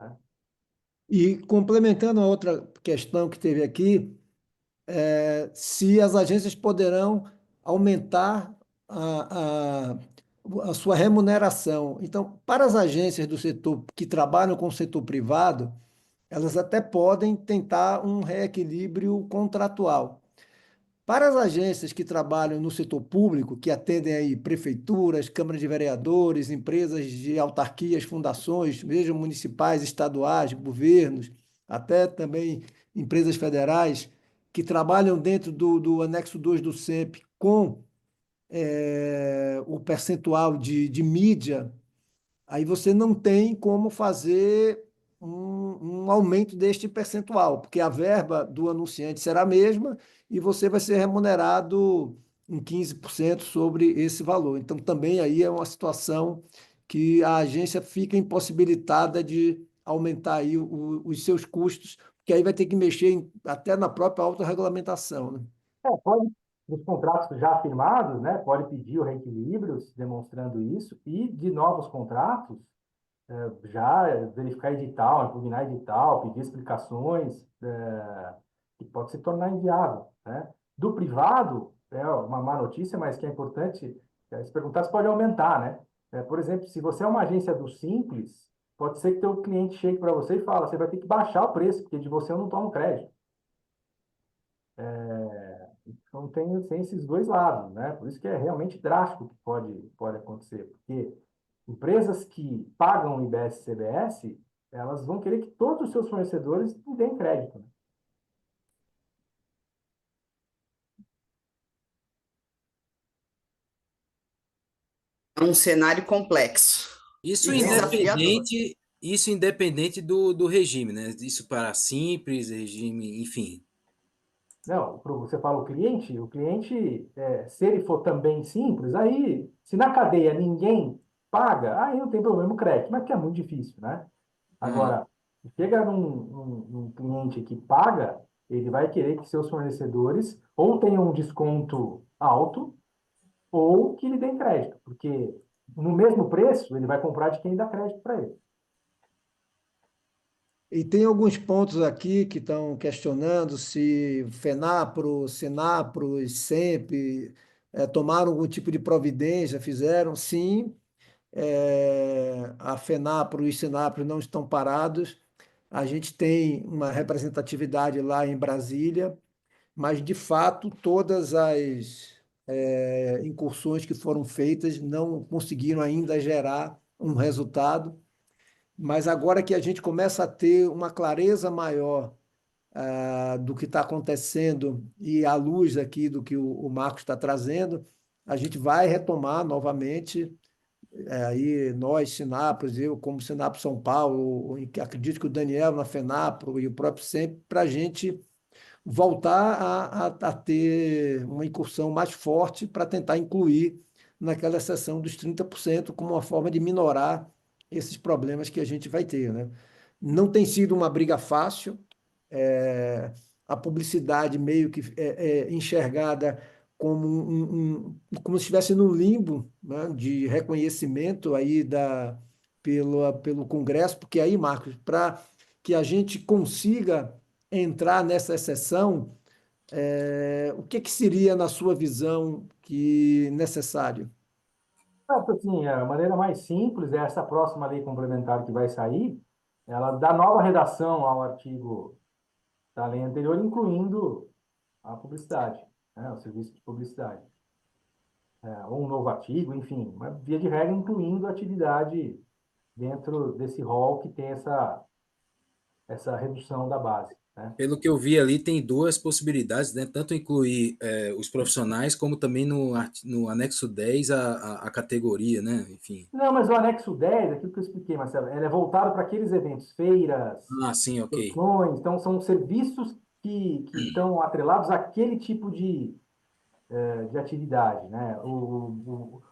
né? E complementando a outra questão que teve aqui, se as agências poderão aumentar a sua remuneração. Então, para as agências do setor que trabalham com o setor privado, elas até podem tentar um reequilíbrio contratual. Para as agências que trabalham no setor público, que atendem aí prefeituras, câmaras de vereadores, empresas de autarquias, fundações, vejam municipais, estaduais, governos, até também empresas federais, que trabalham dentro do anexo 2 do SEMP com o percentual de mídia, aí você não tem como fazer um aumento deste percentual, porque a verba do anunciante será a mesma e você vai ser remunerado em 15% sobre esse valor. Então, também aí é uma situação que a agência fica impossibilitada de aumentar aí os seus custos, porque aí vai ter que mexer até na própria autorregulamentação, né? Pode, nos contratos já firmados, né, pode pedir o reequilíbrio, demonstrando isso, e de novos contratos, já verificar edital, impugnar edital, pedir explicações, que pode se tornar inviável, né? Do privado, é uma má notícia, mas que é importante se perguntar se pode aumentar, né? Por exemplo, se você é uma agência do Simples, pode ser que teu cliente chegue para você e fala, você vai ter que baixar o preço, porque de você eu não tomo crédito. Então tem esses dois lados, né? Por isso que é realmente drástico o que pode acontecer, porque empresas que pagam IBS e CBS, elas vão querer que todos os seus fornecedores lhe deem crédito, né? É um cenário complexo Isso e desafiador. independente, isso independente do regime, né? Isso para simples, regime, enfim. Não, você fala o cliente, se ele for também simples, aí, se na cadeia ninguém paga, aí não tem problema o crédito, mas que é muito difícil, né? Aham. Agora, chega num cliente que paga, ele vai querer que seus fornecedores ou tenham um desconto alto ou que lhe deem crédito, porque no mesmo preço ele vai comprar de quem dá crédito para ele. E tem alguns pontos aqui que estão questionando se FENAPRO, SINAPRO e SEMP tomaram algum tipo de providência, fizeram. Sim, a FENAPRO e SINAPRO não estão parados. A gente tem uma representatividade lá em Brasília, mas, de fato, todas incursões que foram feitas não conseguiram ainda gerar um resultado, mas agora que a gente começa a ter uma clareza maior do que está acontecendo e à luz aqui do que o Marcos está trazendo, a gente vai retomar novamente, aí nós, Sinapros, eu como Sinapro São Paulo, acredito que o Daniel na FENAPRO e o próprio sempre, para a gente voltar a ter uma incursão mais forte para tentar incluir naquela seção dos 30% como uma forma de minorar esses problemas que a gente vai ter, né? Não tem sido uma briga fácil, a publicidade meio que enxergada como como se estivesse num limbo, né, de reconhecimento aí pelo Congresso, porque aí, Marcos, para que a gente consiga entrar nessa exceção, o que que seria, na sua visão, que necessário? Assim, a maneira mais simples é essa próxima lei complementar que vai sair, ela dá nova redação ao artigo da lei anterior, incluindo a publicidade, né, o serviço de publicidade. Ou um novo artigo, enfim, mas via de regra incluindo a atividade dentro desse rol que tem essa redução da base, né? Pelo que eu vi ali, tem duas possibilidades, né? Tanto incluir os profissionais, como também no anexo 10 a categoria, né? Enfim. Não, mas o anexo 10, aquilo que eu expliquei, Marcelo, ele é voltado para aqueles eventos, feiras, Ah, sim, ok. exposições, então são serviços que estão atrelados àquele tipo de atividade, né?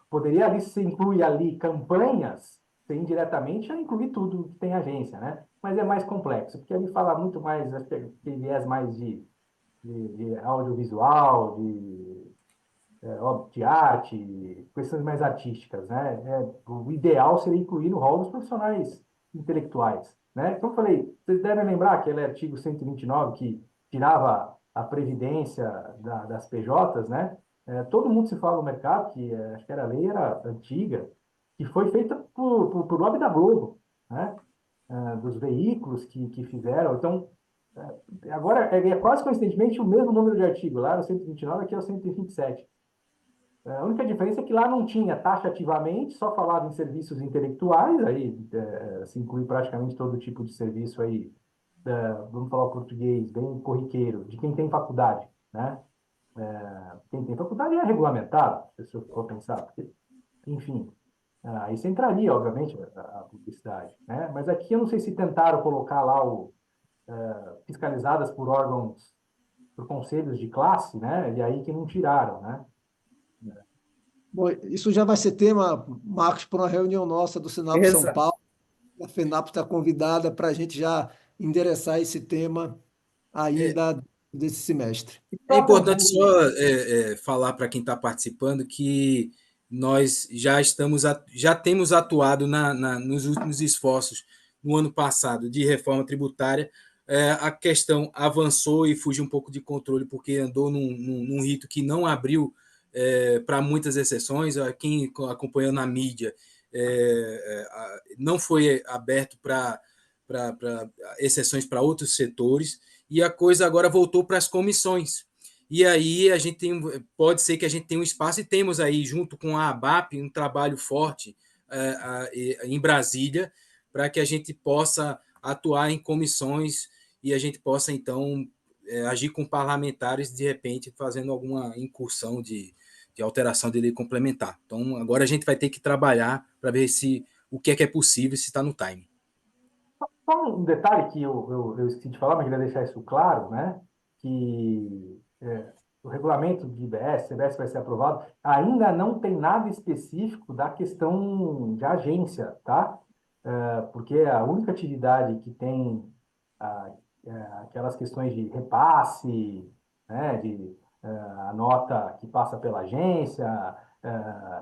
Poderia ali se incluir ali campanhas, você indiretamente já incluir tudo que tem agência, né? Mas é mais complexo, porque ali fala muito mais, acho que tem viés mais de audiovisual, de arte, questões mais artísticas, né? O ideal seria incluir no rol dos profissionais intelectuais, né? Então, eu falei, vocês devem lembrar aquele artigo 129 que tirava a previdência das PJs, né? Todo mundo se fala no mercado que acho que a lei era antiga, que foi feita por lobby da Globo, né? Dos veículos que fizeram. Então, agora é quase coincidentemente o mesmo número de artigo. Lá era o 129, aqui é o 127. A única diferença é que lá não tinha taxativamente, só falava em serviços intelectuais, aí se inclui praticamente todo tipo de serviço aí, vamos falar o português, bem corriqueiro, de quem tem faculdade, né? Quem tem faculdade é regulamentado, se eu for pensar, porque, enfim, aí você entraria, obviamente, a publicidade, né? Mas aqui eu não sei se tentaram colocar lá fiscalizadas por órgãos, por conselhos de classe, né? E aí que não tiraram, né? Bom, isso já vai ser tema, Marcos, para uma reunião nossa do Sinap São Exato. Paulo. A FENAP está convidada para a gente já endereçar esse tema ainda desse semestre. E É próprio importante rol, só falar para quem está participando que nós já temos atuado nos últimos esforços no ano passado de reforma tributária. A questão avançou e fugiu um pouco de controle porque andou num rito que não abriu para muitas exceções. Quem acompanhou na mídia não foi aberto para exceções para outros setores e a coisa agora voltou para as comissões. E aí a gente pode ser que a gente tenha um espaço e temos aí, junto com a ABAP, um trabalho forte em Brasília para que a gente possa atuar em comissões e a gente possa, então, agir com parlamentares, de repente, fazendo alguma incursão de alteração de lei complementar. Então, agora a gente vai ter que trabalhar para ver se o que é possível, se está no time. só um detalhe que eu esqueci de falar, mas queria deixar isso claro, né? Que o regulamento de IBS, CBS vai ser aprovado, ainda não tem nada específico da questão de agência, tá? Porque a única atividade que tem ah, aquelas questões de repasse, né? A nota que passa pela agência,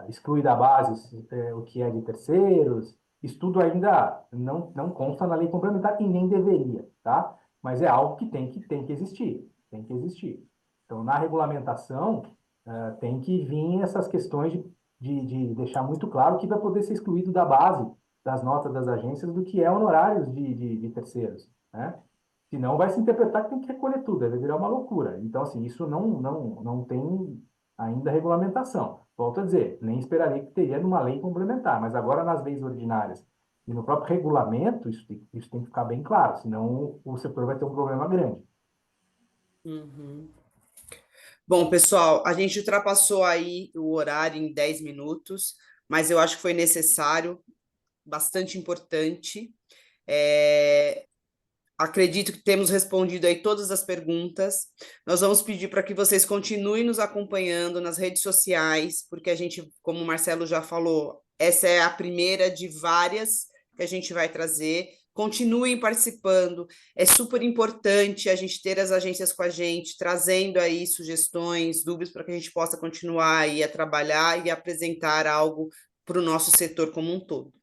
exclui da base o que é de terceiros, isso tudo ainda não consta na lei complementar e nem deveria, tá? Mas é algo que tem que existir, tem que existir. Então, na regulamentação, tem que vir essas questões de deixar muito claro que vai poder ser excluído da base das notas das agências do que é honorários de terceiros, né? Senão vai se interpretar que tem que recolher tudo, vai virar uma loucura. Então, assim, isso não tem ainda a regulamentação. Volto a dizer, nem esperaria que teria numa lei complementar, mas agora nas leis ordinárias e no próprio regulamento, isso tem que ficar bem claro, senão o setor vai ter um problema grande. Uhum. Bom, pessoal, a gente ultrapassou aí o horário em 10 minutos, mas eu acho que foi necessário, bastante importante. Acredito que temos respondido aí todas as perguntas. Nós vamos pedir para que vocês continuem nos acompanhando nas redes sociais, porque a gente, como o Marcelo já falou, essa é a primeira de várias que a gente vai trazer. Continuem participando, é super importante a gente ter as agências com a gente, trazendo aí sugestões, dúvidas, para que a gente possa continuar aí a trabalhar e apresentar algo para o nosso setor como um todo.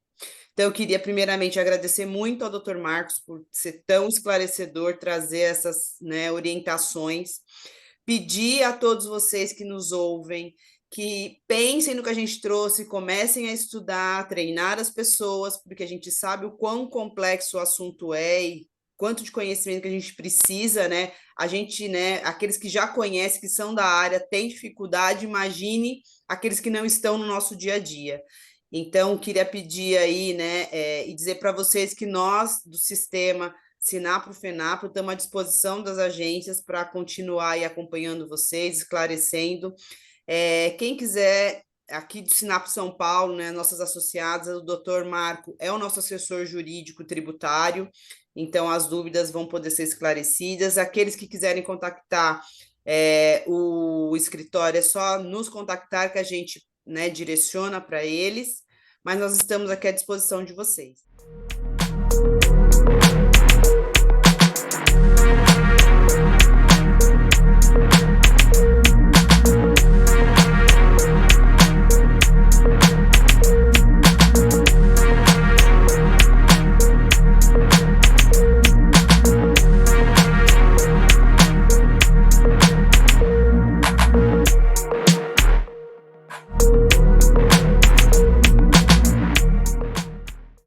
Então, eu queria primeiramente agradecer muito ao Dr. Marcos por ser tão esclarecedor, trazer essas, né, orientações. Pedir a todos vocês que nos ouvem que pensem no que a gente trouxe, comecem a estudar, treinar as pessoas, porque a gente sabe o quão complexo o assunto é e quanto de conhecimento que a gente precisa, né? A gente, né, aqueles que já conhecem, que são da área, têm dificuldade, imagine aqueles que não estão no nosso dia a dia. Então, queria pedir aí, né, e dizer para vocês que nós, do sistema Sinapro-FENAPRO, estamos à disposição das agências para continuar aí acompanhando vocês, esclarecendo. Quem quiser, aqui do Sinapro São Paulo, né, nossas associadas, o doutor Marco é o nosso assessor jurídico tributário, então as dúvidas vão poder ser esclarecidas. Aqueles que quiserem contactar o escritório, é só nos contactar que a gente, né, direciona para eles, mas nós estamos aqui à disposição de vocês.